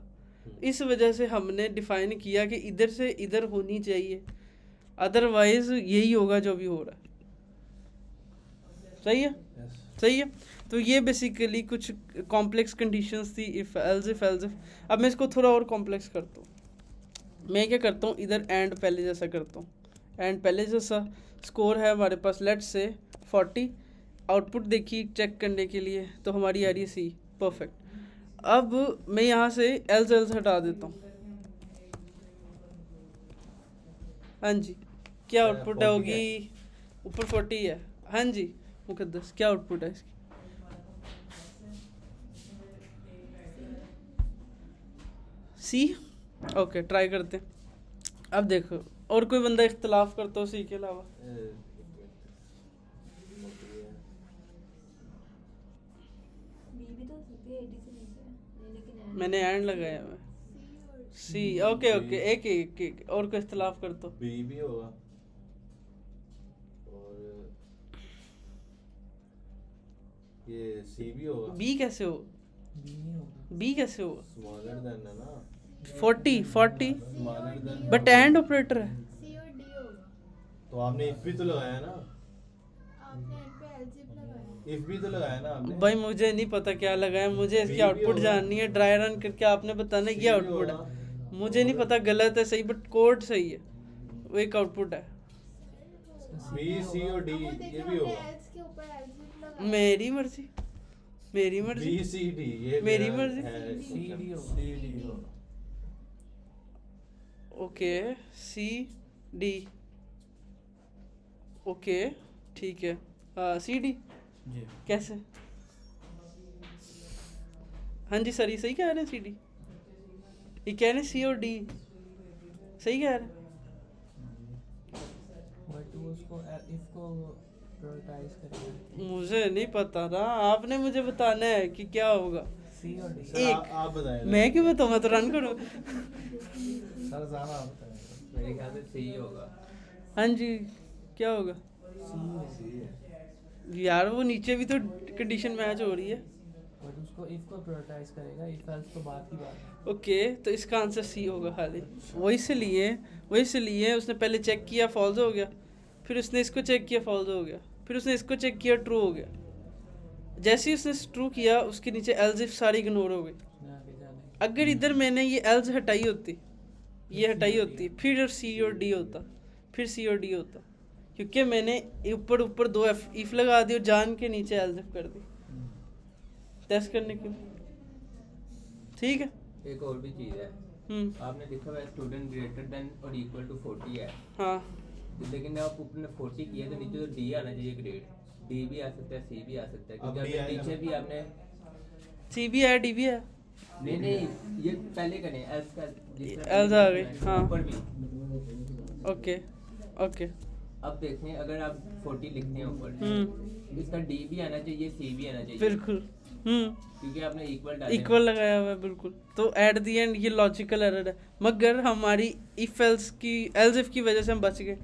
इस वजह से हमने डिफाइन किया कि इधर से इधर होनी चाहिए, अदरवाइज यही होगा जो भी हो रहा है। सही है, सही है। तो ये बेसिकली कुछ कॉम्प्लेक्स कंडीशंस थी, इफ एल्स इफ। अब मैं इसको थोड़ा और कॉम्प्लेक्स करता हूँ। मैं क्या करता हूँ, इधर एंड पहले जैसा करता हूँ, एंड पहले जैसा। स्कोर है हमारे पास लेट्स से 40, आउटपुट देखिए चेक करने के लिए, तो हमारी आ रही है सी, परफेक्ट। अब मैं यहाँ से एल्स हटा देता हूँ। हाँ जी, क्या आउटपुट 40 होगी, ऊपर 40 है। हाँ जी मुकद्दस, क्या आउटपुट है इसकी? सी। ओके ट्राई करते हैं। अब देखो, और कोई बंदा इख्तलाफ करता हो सी के अलावा? बी भी तो हो सकती है 80 से नीचे है, लेकिन है मैंने एंड लगाया हुआ है। सी ओके एक और कोई इख्तलाफ कर तो। बी भी होगा और ये सी भी होगा। बी कैसे हो, बी नहीं होगा। बी कैसे होगा? स्मॉलर देन है ना, 40 smaller than. But and operator है। सी और डी होगा। तो आपने इफ भी तो लगाया ना, आपने एंड पे एलजीब्रा लगाया। इफ भी तो लगाया ना आपने। भाई मुझे नहीं पता क्या लगाया, मुझे इसकी बी भी आउटपुट होगा। जाननी है। ड्राई रन करके आपने बताना सी ये भी आउटपुट होगा। है, मुझे नहीं पता गलत है सही, बट कोड सही है, वो एक आउटपुट है। बी सी और डी अब वो ये देखिए भी हमने होगा। एल्स के ऊपर एलजीब्रा लगाया। मेरी मर्जी, मेरी मर्जी। बी सी डी ये मेरी मेरा मर्जी। है, सी डी होगा। सी डी होगा। ओके सी डी, ओके ठीक है। सी डी जी कैसे? हाँ जी सर, ये सही कह रहे हैं, सी डी ये कह रहे हैं, सी और डी सही कह रहे हैं। बट वो उसको इफ को प्रायोरिटाइज करेगा। मुझे नहीं पता ना, आपने मुझे बताना है कि क्या होगा। सी और डी। सर, एक। आप बताएं। मैं क्यों बताऊँ, मैं तो रन करूँ। सर साहब आप बताएं। मेरे ख्याल से सही होगा। हाँ जी क्या होगा यार, वो नीचे भी तो कंडीशन मैच हो रही है। बट उसको इफ को प्रायोरिटाइज करेगा, इफ एल्स तो बात की बात है। ओके तो इसका आंसर सी होगा खाली। वो इसलिए उसने पहले चेक किया फॉल्स हो गया, फिर उसने इसको चेक किया फॉल्स हो गया, फिर उसने इसको चेक किया ट्रू हो गया। जैसे ही उसने ट्रू किया उसके नीचे एल्स इफ सारी इग्नोर हो गई। उसने आगे जाने की- अगर इधर मैंने ये एल्स हटाई होती, ये हटाई होती, फिर सी और डी होता, फिर सी और डी होता, क्योंकि मैंने ऊपर ऊपर दो इफ लगा दी और जान के नीचे एल्स इफ कर दी टेस्ट करने के लिए। ठीक है। एक और भी चीज़ है, आपने लिखा हुआ है स्टूडेंट ग्रेटर देन और इक्वल टू 40 है, हाँ तो लेकिन आप ऊपर 40 किया तो नीचे तो डी आना चाहिए ग्रेड, डी भी आ सकता है, सी भी आ सकता है, क्योंकि अब D आपने आएगा। नीचे भी आपने सी भी है डी भी है। नहीं नहीं ये पहले करें एल्स का जिस तरह एल्स आ गई, हाँ। ऊपर भी। Okay okay. अब देखें अगर आप 40 लिखते हैं ऊपर, इसका डी भी आना चाहिए, सी भी आना चाहिए, बिल्कुल। क्योंकि आपने इक्वल डाला है। इक्वल लगाया हुआ है बिल्कुल। तो एट द एंड ये लॉजिकल एरर है, मगर हमारी इफ एल्स की एल्स इफ की वजह से हम बच गए,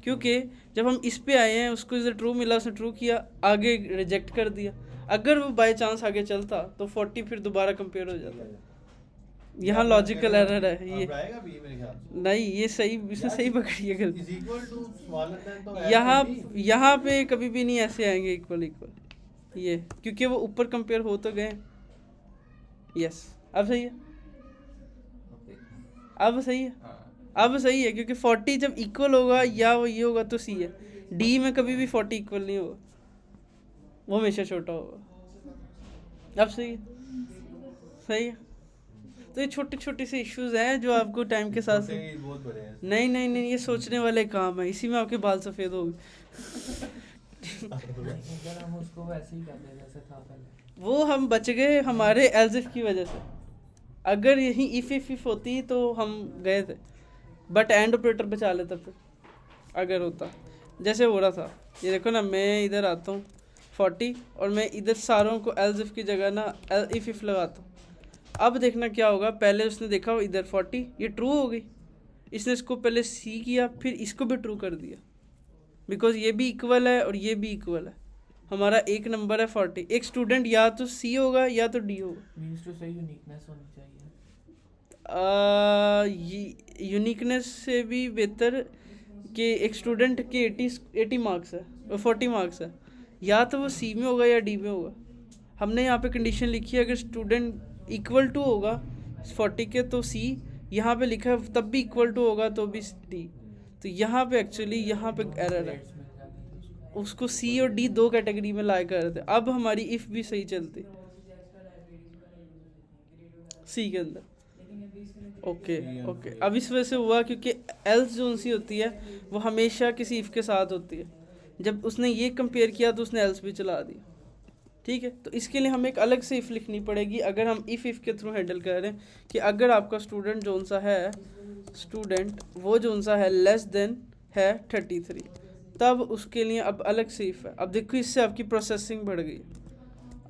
क्योंकि जब हम इस पे आए हैं उसको इधर ट्रू मिला, उसने ट्रू किया, आगे रिजेक्ट कर दिया। अगर वो बाय चांस आगे चलता तो 40 फिर दोबारा कंपेयर हो जाता। यहाँ लॉजिकल एरर है ये। अब आएगा B मेरे ख्याल से। नहीं ये सही, इसने सही पकड़ी है गलती। Is equal to smaller than तो है यहाँ B। यहाँ पे कभी भी नहीं ऐसे आएंगे इक्वल इक्वल ये, क्योंकि वो ऊपर कंपेयर हो तो गए। यस अब सही है, अब देखें। अब सही है, हाँ अब सही है, क्योंकि 40 जब इक्वल होगा या वो ये होगा तो सी है। डी में कभी भी 40 इक्वल नहीं होगा, वो हमेशा छोटा होगा। अब सही है, सही है। तो ये छोटे छोटे से इश्यूज हैं जो आपको टाइम के साथ छोटे ही बहुत बड़े हैं। नहीं नहीं नहीं, ये सोचने वाले काम है, इसी में आपके बाल सफ़ेद हो गए। अगर हम उसको वैसे ही कर दें जैसे था पहले, वो हम बच गए हमारे एल्जिफ की वजह से। अगर यही इफ होती तो हम गए थे, बट एंड ऑपरेटर बचा लेता फिर अगर होता। जैसे हो रहा था, ये देखो ना, मैं इधर आता हूँ 40 और मैं इधर सारों को एल्जिफ की जगह ना इफ लगाता हूँ। अब देखना क्या होगा, पहले उसने देखा इधर 40, ये ट्रू हो गई, इसने इसको पहले सी किया फिर इसको भी ट्रू कर दिया, बिकॉज ये भी इक्वल है और ये भी इक्वल है। हमारा एक नंबर है 40। एक स्टूडेंट या तो सी होगा या तो डी होगा। मीन्स टू से यूनिकनेस होनी चाहिए। यूनिकनेस से भी बेहतर कि एक स्टूडेंट के 80 मार्क्स है और 40 मार्क्स है, या तो वो सी में होगा या डी में होगा। हमने यहाँ पे कंडीशन लिखी है, अगर स्टूडेंट इक्वल टू होगा 40 के तो सी, यहाँ पे लिखा है तब भी इक्वल टू होगा तो भी डी। तो यहाँ पे एक्चुअली यहाँ पे एरर है, ग्रेड्स मिल जाते हैं उसको। उसको सी और डी दो कैटेगरी में लाया कर रहे थे। अब हमारी इफ भी सही चलती सी के अंदर। ओके ओके, अब इस वजह से हुआ क्योंकि एल्स जो सी होती है वो हमेशा किसी इफ के साथ होती है। जब उसने ये कंपेयर किया तो उसने एल्स भी चला दिया। ठीक है, तो इसके लिए हमें एक अलग से इफ लिखनी पड़ेगी अगर हम इफ के थ्रू हैंडल कर रहे हैं कि अगर आपका स्टूडेंट जोन सा है, स्टूडेंट वो जोन सा है लेस देन है 33, तब उसके लिए अब अलग से इफ है। अब देखो इससे आपकी प्रोसेसिंग बढ़ गई,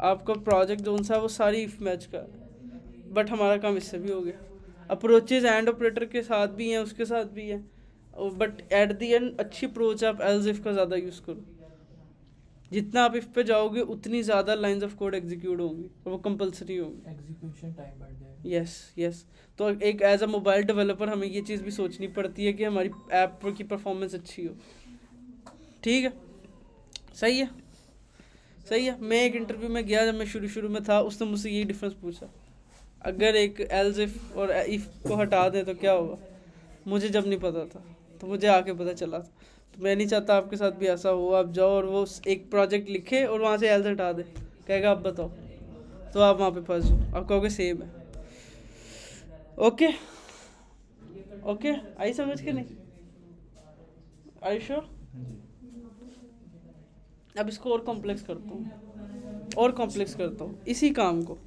आपका प्रोजेक्ट जोन सा वो सारी इफ मैच कर, बट हमारा काम इससे भी हो गया। अप्रोचेज एंड ऑपरेटर के साथ भी हैं, उसके साथ भी हैं, बट एट द एंड अच्छी अप्रोच आप एल्स इफ का ज़्यादा यूज़ करो। जितना आप इफ पे जाओगे उतनी ज़्यादा लाइंस ऑफ कोड एग्जीक्यूट होंगी और वो कंपलसरी होंगी। एग्जीक्यूशन टाइम बढ़ जाएगा। यस यस, तो एक एज अ मोबाइल डेवलपर हमें ये चीज़ भी सोचनी पड़ती है कि हमारी ऐप की परफॉर्मेंस अच्छी हो। ठीक है, सही है, सही है। मैं एक इंटरव्यू में गया, जब मैं शुरू में था, उसने मुझसे यही डिफरेंस पूछा, अगर एक एल्स इफ और इफ को हटा दें तो क्या होगा। मुझे जब नहीं पता था तो मुझे आके पता चला था। तो मैं नहीं चाहता आपके साथ भी ऐसा हो, आप जाओ और वो एक प्रोजेक्ट लिखे और वहाँ से एल्स हटा दे, कहेगा आप बताओ, तो आप वहाँ पे फंस जाओ, आप कहोगे सेम है। ओके ओके, आई समझ के नहीं, आई श्योर। अब इसको और कॉम्प्लेक्स करता हूँ, और कॉम्प्लेक्स करता हूँ इसी काम को।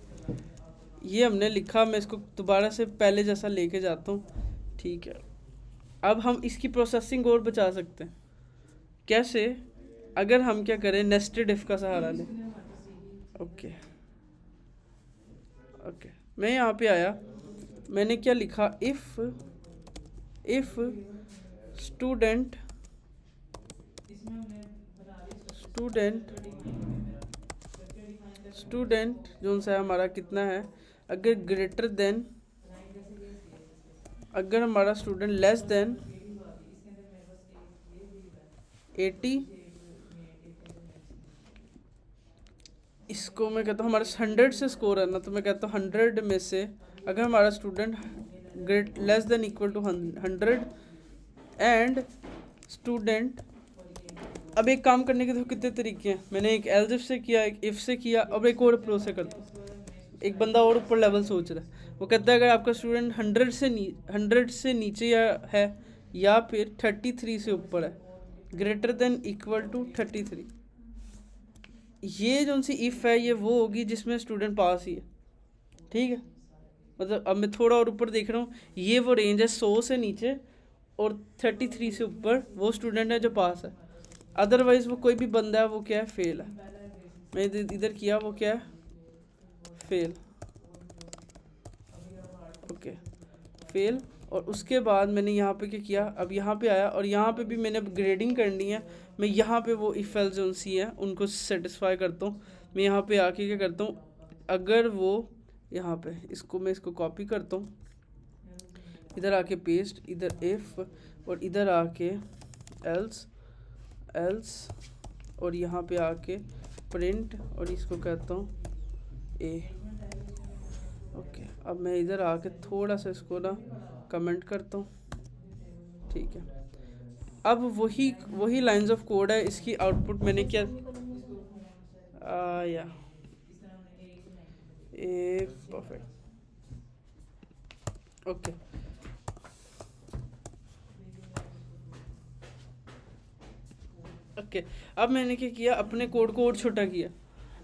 ये हमने लिखा, मैं इसको दोबारा से पहले जैसा लेके जाता हूँ। ठीक है, अब हम इसकी प्रोसेसिंग और बचा सकते हैं। कैसे? अगर हम क्या करें, नेस्टेड इफ का सहारा लें। ओके ओके, मैं यहाँ पे आया, मैंने क्या लिखा, इफ स्टूडेंट जो सा है हमारा कितना है, अगर ग्रेटर देन, अगर हमारा स्टूडेंट लेस देन 80, इसको मैं कहता हूँ हमारे 100 से स्कोर है ना, तो मैं कहता हूँ 100 में से अगर हमारा student great less than equal to 100 and student, अब एक काम करने के देखो कितने तरीके हैं। मैंने एक एल्जिफ से किया, एक इफ से किया, अब एक और अप्रोच से करता हूँ। एक बंदा और ऊपर लेवल सोच रहा है, वो कहता है अगर आपका स्टूडेंट 100 से नीचे है या फिर 33 से ऊपर है, ग्रेटर देन इक्वल टू 33, ये जो सी इफ है ये वो होगी जिसमें स्टूडेंट पास ही है। ठीक है, मतलब अब मैं थोड़ा और ऊपर देख रहा हूँ, ये वो रेंज है 100 से नीचे और 33 से ऊपर वो स्टूडेंट है जो पास है। अदरवाइज वो कोई भी बंदा है वो क्या है, फेल है। मैं इधर किया वो क्या है, फेल। Okay fail. और उसके बाद मैंने यहाँ पे क्या किया, अब यहाँ पे आया और यहाँ पे भी मैंने ग्रेडिंग करनी है। मैं यहाँ पे वो इफ एल्स जो सी है उनको सेटिस्फाई करता हूँ। मैं यहाँ पे आके क्या करता हूँ, अगर वो यहाँ पे मैं इसको कॉपी करता हूँ, इधर आके पेस्ट, इधर इफ और इधर आके एल्स और यहाँ पे आके प्रिंट और इसको कहता हूँ ए। ओके, अब मैं इधर आके थोड़ा सा इसको ना कमेंट करता हूँ। ठीक है, अब वही लाइंस ऑफ कोड है, इसकी आउटपुट मैंने क्या या ए परफेक्ट। ओके, ओके अब मैंने क्या किया, अपने कोड को और छोटा किया।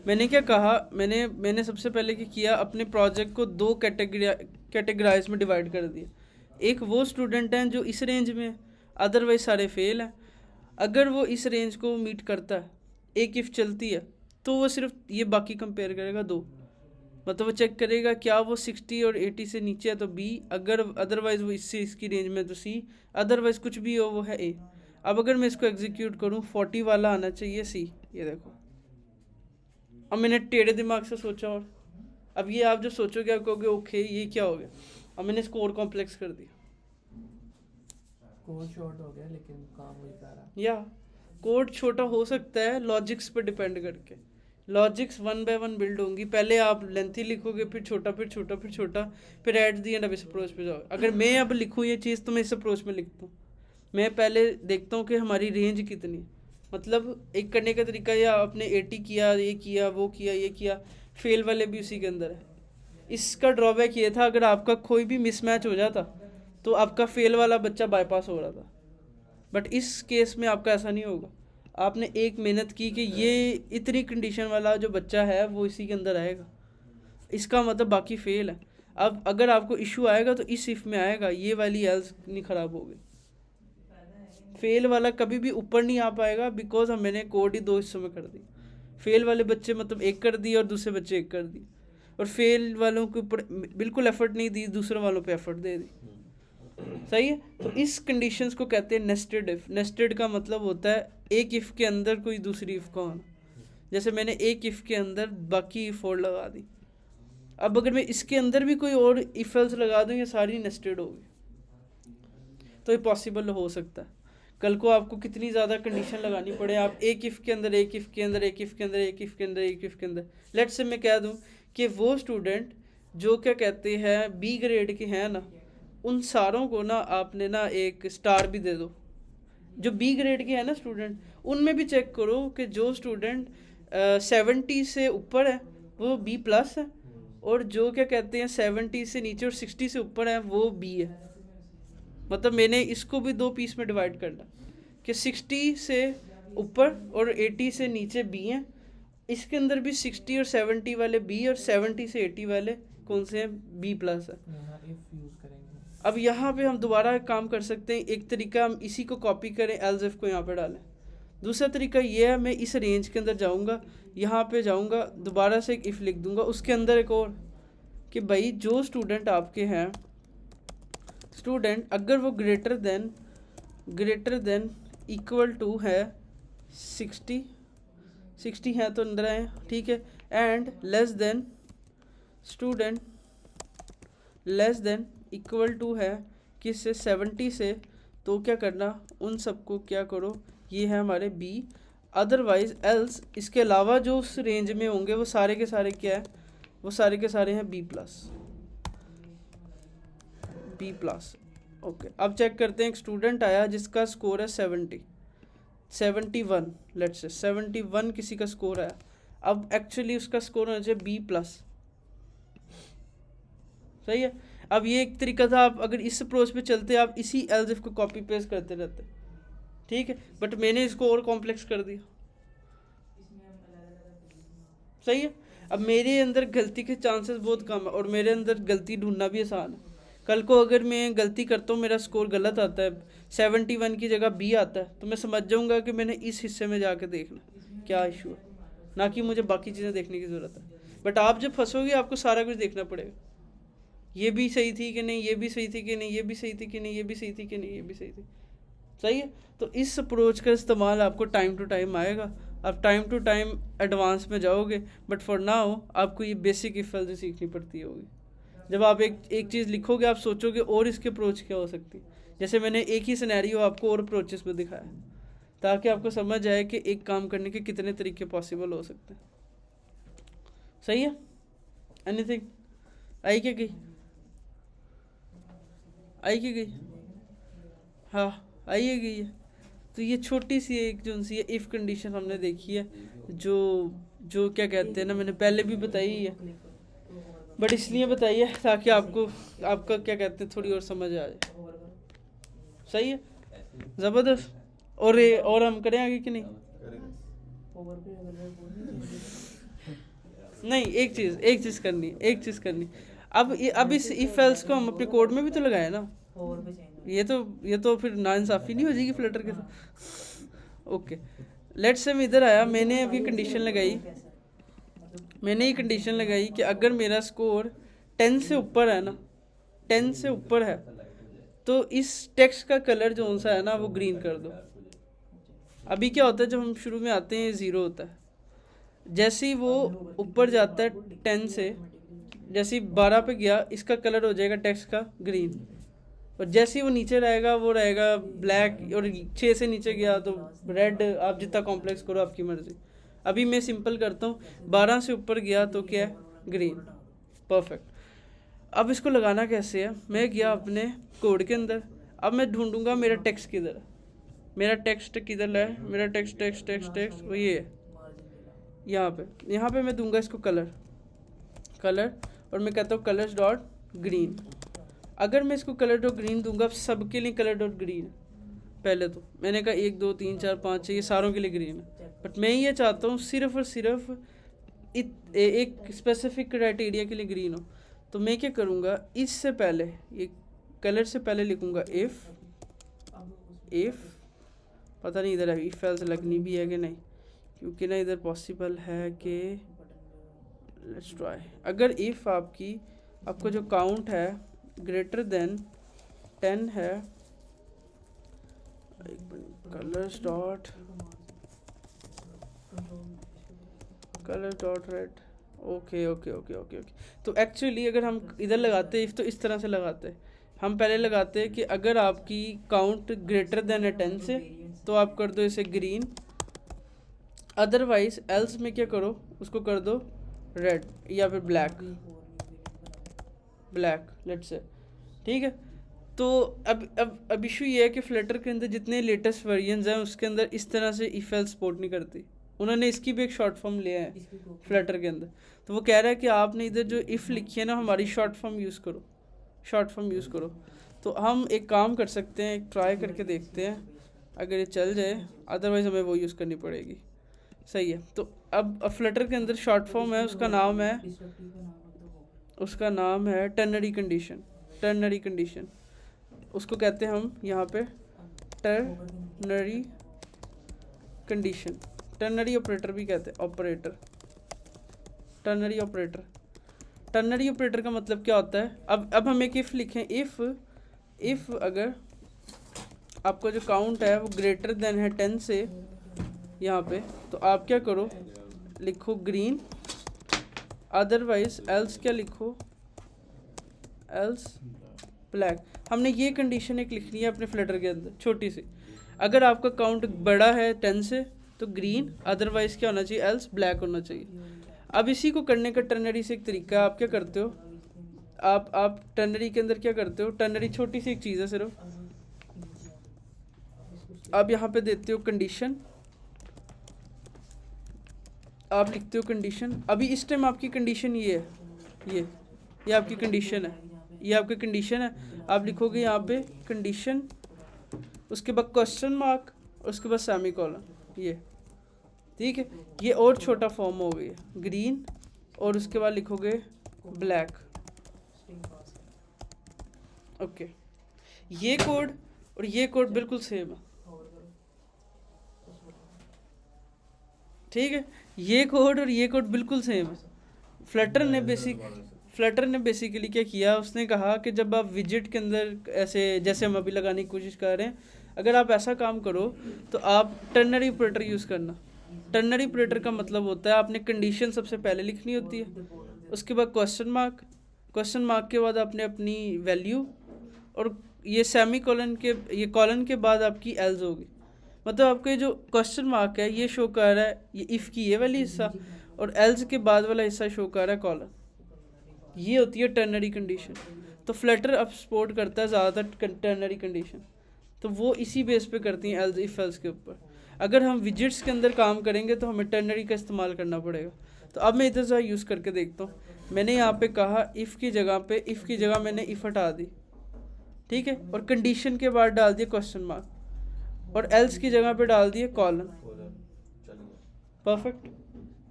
मैंने क्या कहा, मैंने सबसे पहले क्या किया, अपने प्रोजेक्ट को 2 कैटेगराइज में डिवाइड कर दिया। एक वो स्टूडेंट हैं जो इस रेंज में है, अदरवाइज सारे फेल हैं। अगर वो इस रेंज को मीट करता है, एक इफ चलती है, तो वो सिर्फ ये बाकी कंपेयर करेगा 2, मतलब वो चेक करेगा क्या वो 60 और 80 से नीचे है तो बी, अगर अदरवाइज वो इसकी रेंज में तो सी, अदरवाइज कुछ भी हो वो है ए। अब अगर मैं इसको एग्जीक्यूट करूँ 40 वाला आना चाहिए सी, ये देखो। अब मैंने टेढ़े दिमाग से सोचा, और अब ये आप जो सोचोगे आप कहोगे ओके ये क्या हो गया। अब मैंने इसको और कॉम्प्लेक्स कर दिया, कोड शॉर्ट हो गया लेकिन काम वही कर रहा। या कोड छोटा हो सकता है लॉजिक्स पर डिपेंड करके। लॉजिक्स 1 बाय 1 बिल्ड होंगी, पहले आप लेंथी लिखोगे, फिर छोटा, फिर छोटा, फिर छोटा, फिर एट दी एंड अब इस अप्रोच पे जाओगे। अगर मैं अब लिखूँ ये चीज़ तो मैं इस अप्रोच में लिखता हूँ। मैं पहले देखता हूँ कि हमारी रेंज कितनी है, मतलब एक करने का तरीका, या आपने 80 किया, ये किया, वो किया, ये किया, फेल वाले भी उसी के अंदर है। इसका ड्रॉबैक ये था, अगर आपका कोई भी मिसमैच हो जाता तो आपका फेल वाला बच्चा बाईपास हो रहा था, बट इस केस में आपका ऐसा नहीं होगा। आपने एक मेहनत की कि ये इतनी कंडीशन वाला जो बच्चा है वो इसी के अंदर आएगा, इसका मतलब बाकी फेल है। अब अगर आपको इशू आएगा तो इस इफ में आएगा, ये वाली एल्स नहीं ख़राब हो गई। फेल वाला कभी भी ऊपर नहीं आ पाएगा, बिकॉज मैंने कोड ही 2 हिस्सों में कर दी। फेल वाले बच्चे मतलब एक कर दिए और दूसरे बच्चे एक कर दिए, और फेल वालों के ऊपर बिल्कुल एफर्ट नहीं दी, दूसरे वालों पे एफर्ट दे दी। सही है, तो इस कंडीशंस को कहते हैं नेस्टेड इफ। नेस्टेड का मतलब होता है एक इफ के अंदर कोई दूसरी इफ का होना। जैसे मैंने एक इफ के अंदर बाकी इफ और लगा दी, अब अगर मैं इसके अंदर भी कोई और इफ एल्स लगा दूँ, ये सारी नेस्टेड होगी, तो ये पॉसिबल हो सकता है। कल को आपको कितनी ज़्यादा कंडीशन लगानी पड़े, आप एक इफ के अंदर, एक इफ के अंदर, एक इफ के अंदर, एक इफ के अंदर, एक इफ के अंदर। लेट्स से मैं कह दूं कि वो स्टूडेंट जो क्या कहते हैं बी ग्रेड के हैं ना, उन सारों को ना आपने ना एक स्टार भी दे दो। जो बी ग्रेड के हैं ना स्टूडेंट, उनमें भी चेक करो कि जो स्टूडेंट 70 से ऊपर है वो बी प्लस है, और जो क्या कहते हैं 70 से नीचे और 60 से ऊपर है वो बी है। मतलब मैंने इसको भी 2 पीस में डिवाइड करना कि 60 से ऊपर और 80 से नीचे बी हैं, इसके अंदर भी 60 और 70 वाले बी और 70 से 80 वाले कौन से हैं, बी प्लस है। यहाँ इफ यूज करेंगे। अब यहाँ पे हम दोबारा काम कर सकते हैं। एक तरीका हम इसी को कॉपी करें, एल्स इफ को यहाँ पे डालें। दूसरा तरीका ये है, मैं इस रेंज के अंदर जाऊँगा, यहाँ पे जाऊँगा, दोबारा से एक इफ़ लिख दूँगा, उसके अंदर एक और कि भाई जो स्टूडेंट आपके हैं, स्टूडेंट अगर वो ग्रेटर देन इक्वल टू है 60 है तो अंदर आए, ठीक है, and less than student less than equal to है किससे 70 से, तो क्या करना, उन सबको क्या करो, ये है हमारे बी, अदरवाइज एल्स इसके अलावा जो उस रेंज में होंगे वो सारे के सारे क्या है, वो सारे के सारे हैं B+। ओके, अब चेक करते हैं। एक स्टूडेंट आया जिसका स्कोर है 71, लेट्स से 71 किसी का स्कोर आया। अब एक्चुअली उसका स्कोर होना चाहिए B+। सही है। अब ये एक तरीका था, आप अगर इस अप्रोच पे चलते आप इसी एल्स को कॉपी पेस्ट करते रहते, ठीक है, बट मैंने इसको और कॉम्प्लेक्स कर दिया। सही है। अब मेरे अंदर गलती के चांसेस बहुत कम है और मेरे अंदर गलती ढूंढना भी आसान है। कल को अगर मैं गलती करता हूँ, मेरा स्कोर गलत आता है, 71 की जगह B आता है, तो मैं समझ जाऊँगा कि मैंने इस हिस्से में जाके देखना क्या इशू है, ना कि मुझे बाकी चीज़ें देखने की ज़रूरत है। बट आप जब फंसोगे आपको सारा कुछ देखना पड़ेगा, ये भी सही थी कि नहीं, ये भी सही थी कि नहीं, ये भी सही थी कि नहीं, ये भी सही थी कि नहीं, ये भी सही थी। सही है। तो इस अप्रोच का इस्तेमाल आपको टाइम टू टाइम आएगा, आप टाइम टू टाइम एडवांस में जाओगे, बट फॉर नाउ आपको ये बेसिक इफ एल्स सीखनी पड़ती होगी। जब आप एक चीज़ लिखोगे आप सोचोगे और इसके अप्रोच क्या हो सकती है। जैसे मैंने एक ही सिनेरियो आपको और अप्रोचेस में दिखाया ताकि आपको समझ आए कि एक काम करने के कितने तरीके पॉसिबल हो सकते हैं। सही है। एनीथिंग आई क्या गई, आई क्या गई? हाँ आई है गई है। तो ये छोटी सी एक जो सी है इफ़ कंडीशन हमने देखी है, जो क्या कहते हैं ना, मैंने पहले भी बताई है, बट इसलिए बताई है ताकि आपको आपका क्या कहते हैं थोड़ी और समझ आ जाए। सही है, ज़बरदस्त। और हम करें आगे कि नहीं? नहीं, एक चीज़ करनी। अब इस इफ एल्स को हम अपने कोड में भी तो लगाए ना। ये तो फिर नाइंसाफ़ी नहीं हो जाएगी फ्लटर के साथ। ओके, लेट्स से मैं इधर आया, मैंने अभी कंडीशन लगाई कि अगर मेरा स्कोर 10 से ऊपर है ना, 10 से ऊपर है, तो इस टेक्स्ट का कलर जो सा है ना वो ग्रीन कर दो। अभी क्या होता है, जब हम शुरू में आते हैं 0 होता है, जैसे ही वो ऊपर जाता है 10 से, जैसे ही 12 पे गया इसका कलर हो जाएगा टेक्स्ट का ग्रीन, और जैसे ही वो नीचे रहेगा वो रहेगा ब्लैक, और 6 से नीचे गया तो रेड। आप जितना कॉम्प्लेक्स करो आपकी मर्ज़ी। अभी मैं सिंपल करता हूँ, 12 से ऊपर गया तो क्या है, ग्रीन। परफेक्ट। अब इसको लगाना कैसे है, मैं गया अपने कोड के अंदर, अब मैं ढूंढूंगा मेरा टेक्स्ट किधर है, मेरा टेक्स्ट वो ये है यहाँ पे मैं दूंगा इसको कलर, और मैं कहता हूँ कलर्स डॉट ग्रीन। अगर मैं इसको कलर डॉट ग्रीन दूंगा, सबके लिए कलर डॉट ग्रीन है। पहले तो मैंने कहा 1 2 3 4 5 6 ये सारों के लिए ग्रीन है, बट मैं ये चाहता हूँ सिर्फ और सिर्फ एक स्पेसिफिक क्राइटेरिया के लिए ग्रीन हो। तो मैं क्या करूँगा, इससे पहले ये कलर से पहले लिखूँगा इफ़ पता नहीं इधर इफ एल्स लगनी भी है कि नहीं, क्योंकि ना इधर पॉसिबल है कि लेट्स ट्राई। अगर इफ़ आपका जो काउंट है ग्रेटर देन 10 है, कलर्स डॉट रेड। ओके। तो एक्चुअली अगर हम इधर लगाते इफ़ तो इस तरह से लगाते, हम पहले लगाते हैं कि अगर आपकी काउंट ग्रेटर देन है 10 से तो आप कर दो इसे ग्रीन, अदरवाइज एल्स में क्या करो, उसको कर दो रेड या फिर ब्लैक लेट्स से। ठीक है। तो अब इशू ये है कि फ्लटर के अंदर जितने लेटेस्ट वर्जन्स हैं उसके अंदर इस तरह से इफ एल्स सपोर्ट नहीं करती। उन्होंने इसकी भी एक शॉर्ट फॉर्म लिया है फ्लटर के अंदर, तो वो कह रहा है कि आपने इधर जो इफ़ लिखी है ना हमारी शॉर्ट फॉर्म यूज़ करो। तो हम एक काम कर सकते हैं, एक ट्राई करके देखते हैं अगर ये चल जाए, अदरवाइज़ हमें वो यूज़ करनी पड़ेगी। सही है। तो अब फ्लटर के अंदर शॉर्ट फॉर्म है, उसका नाम है टर्नरी कंडीशन। उसको कहते हैं हम यहाँ पे टर्नरी कंडीशन, टर्नरी ऑपरेटर भी कहते हैं, टर्नरी ऑपरेटर का मतलब क्या होता है। अब हम एक इफ़ लिखें, इफ़ अगर आपका जो काउंट है वो ग्रेटर देन है 10 से यहाँ पे, तो आप क्या करो, लिखो ग्रीन, अदरवाइज एल्स क्या लिखो, एल्स ब्लैक। हमने ये कंडीशन एक लिखनी है अपने फ्लटर के अंदर छोटी सी। अगर आपका काउंट बड़ा है 10 से तो ग्रीन, अदरवाइज क्या होना चाहिए, एल्स ब्लैक होना चाहिए। अब इसी को करने का टर्नरी से एक तरीका है, आप क्या करते हो, आप टर्नरी के अंदर क्या करते हो, टर्नरी छोटी सी एक चीज़ है सिर्फ, आप यहाँ पे देते हो कंडीशन, आप लिखते हो कंडीशन। अभी इस टाइम आपकी कंडीशन ये है, ये आपकी कंडीशन है, ये आपकी कंडीशन है। आप लिखोगे यहाँ पे कंडीशन, उसके बाद क्वेश्चन मार्क, उसके बाद सेमी कॉलन, ये ठीक है। ये और छोटा फॉर्म हो गया ग्रीन, और उसके बाद लिखोगे ब्लैक। ओके, ये कोड और ये कोड बिल्कुल सेम है, ठीक है। ये कोड और ये कोड बिल्कुल सेम है। फ्लटर ने बेसिकली क्या किया, उसने कहा कि जब आप विजिट के अंदर ऐसे जैसे हम अभी लगाने की कोशिश कर रहे हैं, अगर आप ऐसा काम करो तो आप टर्नरी ऑपरेटर यूज़ करना। टर्नरी ऑपरेटर का मतलब होता है आपने कंडीशन सबसे पहले लिखनी होती है, उसके बाद क्वेश्चन मार्क के बाद आपने अपनी वैल्यू, और ये सेमी कॉलन के, ये कॉलन के बाद आपकी एल्स होगी। मतलब आपका ये जो क्वेश्चन मार्क है ये शो कर रहा है ये इफ़ की ये वाली हिस्सा, और एल्स के बाद वाला हिस्सा शो कर रहा है कॉलन। ये होती है टर्नरी कंडीशन। तो फ्लटर अब सपोर्ट करता है ज़्यादातर टर्नरी कंडीशन, तो वो इसी बेस पे करती हैं एल्स इफ एल्स के ऊपर। अगर हम विजिट्स के अंदर काम करेंगे तो हमें टर्नरी का इस्तेमाल करना पड़ेगा। तो अब मैं इधर से यूज़ करके देखता हूँ। मैंने यहाँ पे कहा इफ़ की जगह मैंने इफ़ हटा दी, ठीक है, और कंडीशन के बाद डाल दिया क्वेश्चन मार्क, और एल्स की जगह पे डाल दिया कॉलन। परफेक्ट,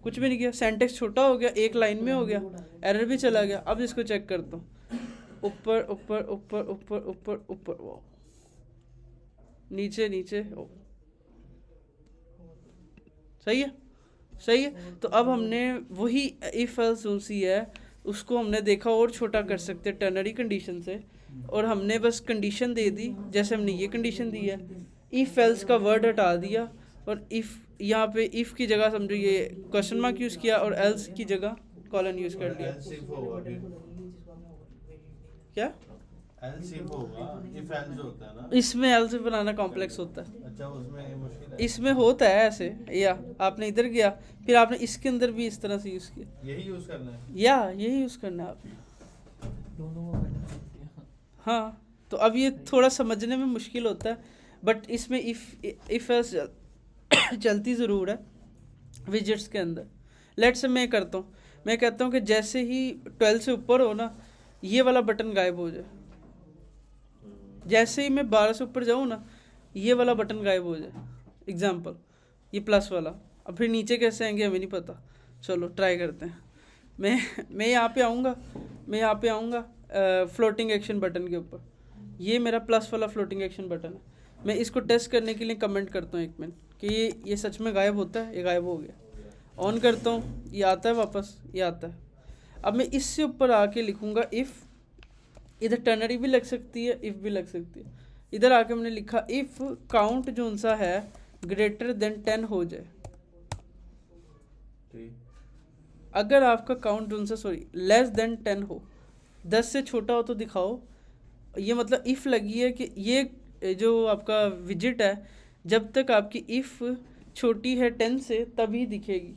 कुछ भी नहीं किया, सेंटेक्स छोटा हो गया, एक लाइन में हो गया, एरर भी चला गया। अब इसको चेक करता हूँ, ऊपर ऊपर ऊपर ऊपर ऊपर ऊपर, वो नीचे नीचे, ओ सही है। तो अब हमने वही इफ एल्स जो सी है उसको हमने देखा और छोटा कर सकते हैं टर्नरी कंडीशन से, और हमने बस कंडीशन दे दी। जैसे हमने ये कंडीशन दी है, इफ एल्स का वर्ड हटा दिया, और इफ यहाँ पे इफ की जगह समझो ये क्वेश्चन मार्क यूज़ किया, और एल्स की जगह कॉलन यूज़ कर लिया। क्या एल्स इफ होगा, इफ एल्स होता है ना, इसमें एल्स बनाना कॉम्प्लेक्स होता है, अच्छा उसमें ये मुश्किल है। इसमें होता है ऐसे, या आपने इधर गया फिर आपने इसके अंदर भी इस तरह से यूज़ किया, यही यूज करना है, या यही यूज़ करना है आपने। दोनों को करना पड़ती है। हाँ, तो अब ये थोड़ा समझने में मुश्किल होता है, बट इसमें इफ एल्स चलती ज़रूर है विजिट्स के अंदर। लेट से मैं कहता हूँ कि जैसे ही 12 से ऊपर हो ना, ये वाला बटन गायब हो जाए। जैसे ही मैं 12 से ऊपर जाऊँ ना, ये वाला बटन गायब हो जाए। एग्जाम्पल ये प्लस वाला, अब फिर नीचे कैसे आएंगे हमें नहीं पता, चलो ट्राई करते हैं। मैं यहाँ पे आऊँगा फ्लोटिंग एक्शन बटन के ऊपर। ये मेरा प्लस वाला फ्लोटिंग एक्शन बटन है। मैं इसको टेस्ट करने के लिए कमेंट करता हूँ 1 मिनट कि ये सच में गायब होता है, ये गायब हो गया। ऑन करता हूँ, ये आता है वापस, ये आता है। अब मैं इससे ऊपर आके लिखूँगा इफ़, इधर टर्नरी भी लग सकती है, इफ़ भी लग सकती है। इधर आके मैंने लिखा इफ़ काउंट जो सा है ग्रेटर देन 10 हो जाए। अगर आपका काउंट जो सा लेस देन 10 हो, 10 से छोटा हो तो दिखाओ। ये मतलब इफ़ लगी है कि ये जो आपका विजिट है, जब तक आपकी इफ़ छोटी है 10 से तभी दिखेगी,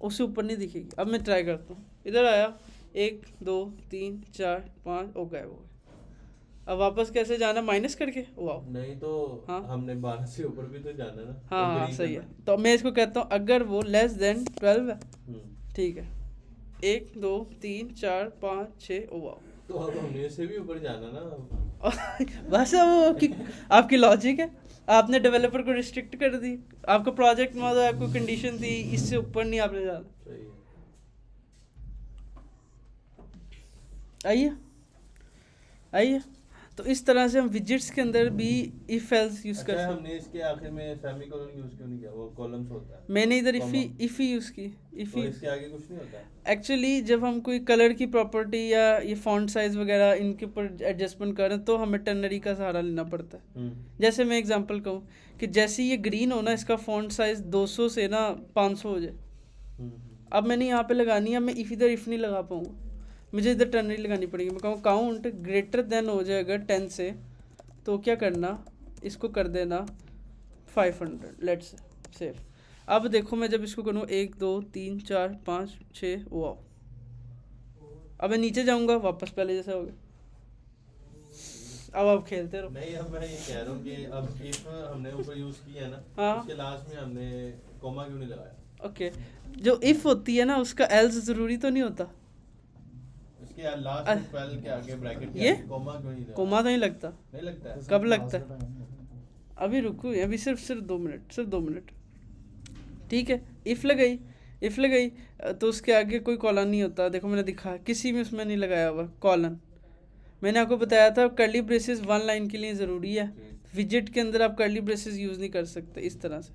उससे ऊपर नहीं दिखेगी। अब मैं ट्राई करता हूँ, इधर आया 1 2 3 4 5 हो गया। अब वापस कैसे जाना, माइनस करके? वाह, नहीं तो हाँ? हमने 12 से ऊपर भी तो जाना ना। हाँ सही है। तो मैं इसको कहता हूँ अगर वो लेस देन 12 है, ठीक है, 1 2 3 4 5 6, ओ वाह। तो अब हमने से भी ऊपर जाना ना। बस वो आपकी लॉजिक है, आपने डेवलपर को रिस्ट्रिक्ट कर दी। आपका प्रोजेक्ट में आपको कंडीशन थी इससे ऊपर नहीं आपने जाना। सही है। आइए, तो इस तरह से हम विजिट्स के अंदर भी इफ एल्स यूज कर सकते हैं। हमने इसके आखिर में सेमीकोलन यूज क्यों नहीं किया? वो कॉलम्स होता है। मैंने इधर इफ ही यूज की। तो इसके आगे कुछ नहीं होता है। एक्चुअली जब हम कोई कलर की प्रॉपर्टी या ये फॉन्ट साइज वगैरह इनके ऊपर एडजस्टमेंट करें तो हमें टर्नरी का सहारा लेना पड़ता है। जैसे मैं एग्जांपल कहूँ कि जैसे ये ग्रीन हो ना, इसका फॉन्ट साइज 200 से ना 500 हो जाए। अब मैंने यहाँ पे लगानी है, मैं इधर इफ नहीं लगा पाऊँगा, मुझे इधर टर्नरी लगानी पड़ेगी। मैं कहूँ काउंट ग्रेटर देन हो जाए अगर 10 से, तो क्या करना, इसको कर देना 500, लेट्स सेव। अब देखो मैं जब इसको करूँ 1 2 3 4 5 6, वाह। अब मैं नीचे जाऊंगा, वापस पहले जैसा हो गया। अब आप खेलते रहो। नहीं, अब मैं ये कह रहा हूँ कि अब इफ हमने ऊपर यूज किया ना, हाँ। उसके लास्ट में हमने कॉमा क्यों नहीं लगाया? ओके, जो इफ होती है ना उसका एल्स जरूरी तो नहीं होता, उसके लास्ट में 12 के आगे ब्रैकेट के ये? आगे कॉमा क्यों नहीं लगाया? कोमा तो नहीं लगता। नहीं लगता है? कब लगता है? अभी रुको, अभी सिर्फ 2 मिनट, सिर्फ 2 मिनट। ठीक है, इफ लगाई तो उसके आगे कोई कॉलन नहीं होता। देखो मैंने दिखा, किसी में उसमें नहीं लगाया हुआ कॉलन। मैंने आपको बताया था कर्ली ब्रेसेस 1 लाइन के लिए ज़रूरी है। विजिट के अंदर आप कर्ली ब्रेसेस यूज़ नहीं कर सकते इस तरह से।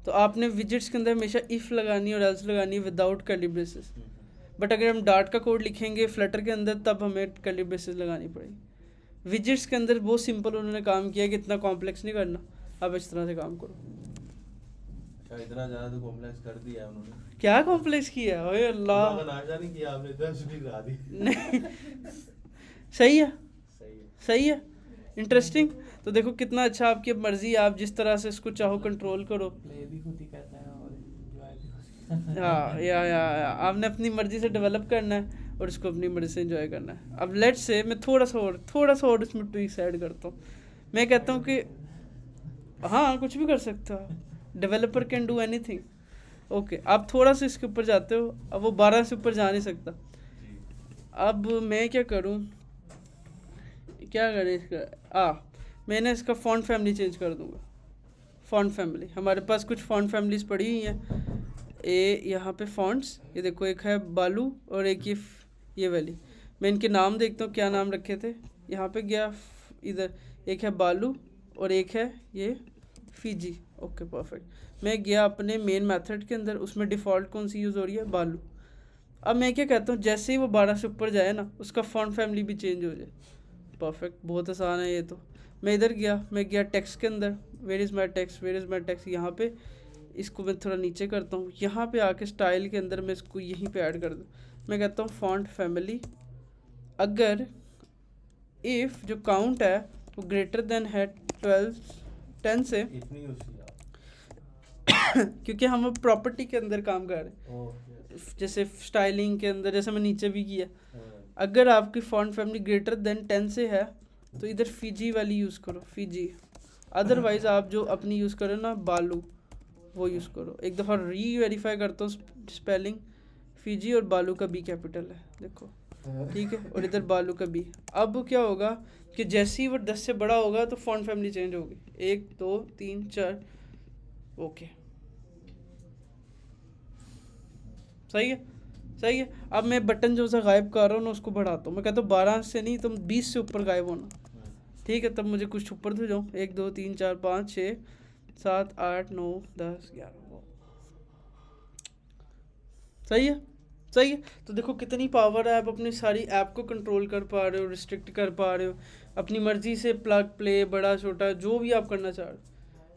तो आपने विजिट्स के अंदर हमेशा इफ़ लगानी है और एल्स लगानी है विदाउट कर्ली ब्रेसेस। बट अगर हम डार्ट का कोड लिखेंगे फ्लटर के अंदर, तब हमें कर्ली ब्रेसेस लगानी पड़ेगी। विजिट्स के अंदर बहुत सिंपल उन्होंने काम किया कि इतना कॉम्प्लेक्स नहीं करना, आप इस तरह से काम करो। अच्छा, इतना ज़्यादा तो कॉम्प्लेक्स कर दिया है उन्होंने। क्या कॉम्प्लेक्स किया? ओए अल्लाह। सुबह का नाश्ता नहीं किया आपने, 10 भी करा दी। नहीं, सही है, सही है। सही है, इंटरेस्टिंग। तो देखो कितना अच्छा, आपकी मर्जी, आप जिस तरह से इसको चाहो कंट्रोल करो। प्ले भी खुद ही करता है और एंजॉय भी खुद ही। हाँ, या आपने अपनी मर्जी से डेवलप करना है और इसको अपनी मर्जी से एंजॉय करना है। अब लेट्स से मैं थोड़ा सा और इसमें ट्विक्स ऐड करता हूँ। मैं कहता हूँ कि हाँ, कुछ भी कर सकते हो, developer can do anything. Okay, आप थोड़ा सा इसके ऊपर जाते हो, अब वो 12 से ऊपर जा नहीं सकता। अब मैं क्या करूँ, क्या करें इसका? मैंने इसका फ़ॉन्ट फैमिली चेंज कर दूँगा। फ़ॉन्ट फैमिली, हमारे पास कुछ फ़ॉन्ट फैमिलीज़ पड़ी हुई हैं। यहाँ पे फ़ॉन्ट्स, ये देखो, एक है बालू और एक ये वाली। मैं इनके नाम देखता हूँ क्या नाम रखे थे। यहाँ पे गया, इधर एक है बालू और एक है ये फीजी। Okay, perfect. मैं गया अपने मेन मेथड के अंदर, उसमें डिफ़ॉल्ट कौन सी यूज़ हो रही है? बालू। अब मैं क्या कहता हूँ, जैसे ही वो 12 से ऊपर जाए ना, उसका फ़ॉन्ट फैमिली भी चेंज हो जाए। परफेक्ट, बहुत आसान है ये तो। मैं इधर गया, मैं गया टेक्स्ट के अंदर, वेयर इज़ माई टेक्स्ट, यहाँ पे इसको मैं थोड़ा नीचे करता हूँ। यहाँ पे आके स्टाइल के अंदर मैं इसको यहीं पे ऐड कर दूँ। मैं कहता हूँ फॉन्ट फैमिली, अगर इफ़ जो काउंट है वो ग्रेटर देन है 10 से, इतनी यूज किया क्योंकि हम अब प्रॉपर्टी के अंदर काम कर रहे हैं, ओके। जैसे स्टाइलिंग के अंदर, जैसे मैं नीचे भी किया। अगर आपकी फॉन्ट फैमिली ग्रेटर देन 10 से है तो इधर फीजी वाली यूज़ करो, फीजी। अदरवाइज़ आप जो अपनी यूज़ करो ना, बालू, वो यूज़ करो। एक दफ़ा री-वेरीफाई करता हूँ स्पेलिंग, फीजी और बालू का बी कैपिटल है, देखो, ठीक है, और इधर बालू का बी। अब क्या होगा कि जैसे ही वो 10 से बड़ा होगा तो फॉन्ट फैमिली चेंज होगी। 1 2 3 4, ओके, सही है, सही है। अब मैं बटन जो सा गायब कर रहा हूँ ना, उसको बढ़ाता हूँ। मैं कहता हूँ 12 से नहीं, तुम 20 से ऊपर गायब होना, ठीक है। तब मुझे कुछ ऊपर तो जाऊँ, 1 2 3 4 5 6 7 8 9 10 11, सही है, सही है। तो देखो कितनी पावर है, आप अपनी सारी ऐप को कंट्रोल कर पा रहे हो, रिस्ट्रिक्ट कर पा रहे हो अपनी मर्जी से, प्लग प्ले बड़ा छोटा जो भी आप करना चाह रहे हो,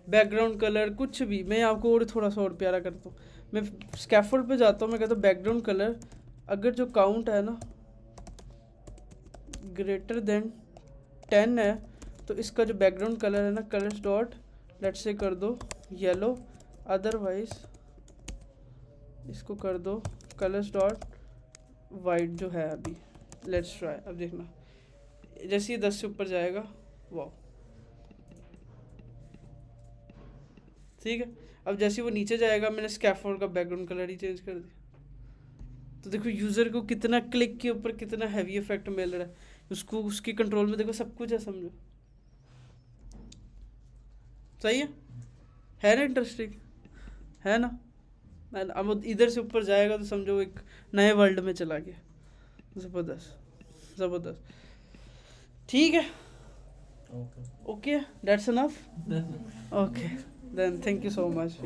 बैकग्राउंड कलर कुछ भी। मैं आपको और थोड़ा सा और प्यारा करता हूँ, मैं स्कैफोल्ड पे जाता हूँ, मैं कहता हूँ बैकग्राउंड कलर, अगर जो काउंट है ना ग्रेटर देन 10 है तो इसका जो बैकग्राउंड कलर है ना, कलर्स डॉट लेट्स से कर दो येलो, अदरवाइज इसको कर दो कलर्स डॉट वाइट जो है अभी। लेट्स ट्राई, अब देखना जैसे ये 10 से ऊपर जाएगा, वाह, ठीक है। अब जैसे वो नीचे जाएगा, मैंने स्कैफोल्ड का बैकग्राउंड कलर ही चेंज कर दिया। तो देखो यूज़र को कितना क्लिक के ऊपर कितना हैवी इफेक्ट मिल रहा है, उसको उसके कंट्रोल में देखो सब कुछ है, समझो, सही है ना, इंटरेस्टिंग है ना। अब इधर से ऊपर जाएगा तो समझो एक नए वर्ल्ड में चला गया, ज़बरदस्त ज़बरदस्त, ठीक है, okay, that's enough, okay then thank you so much.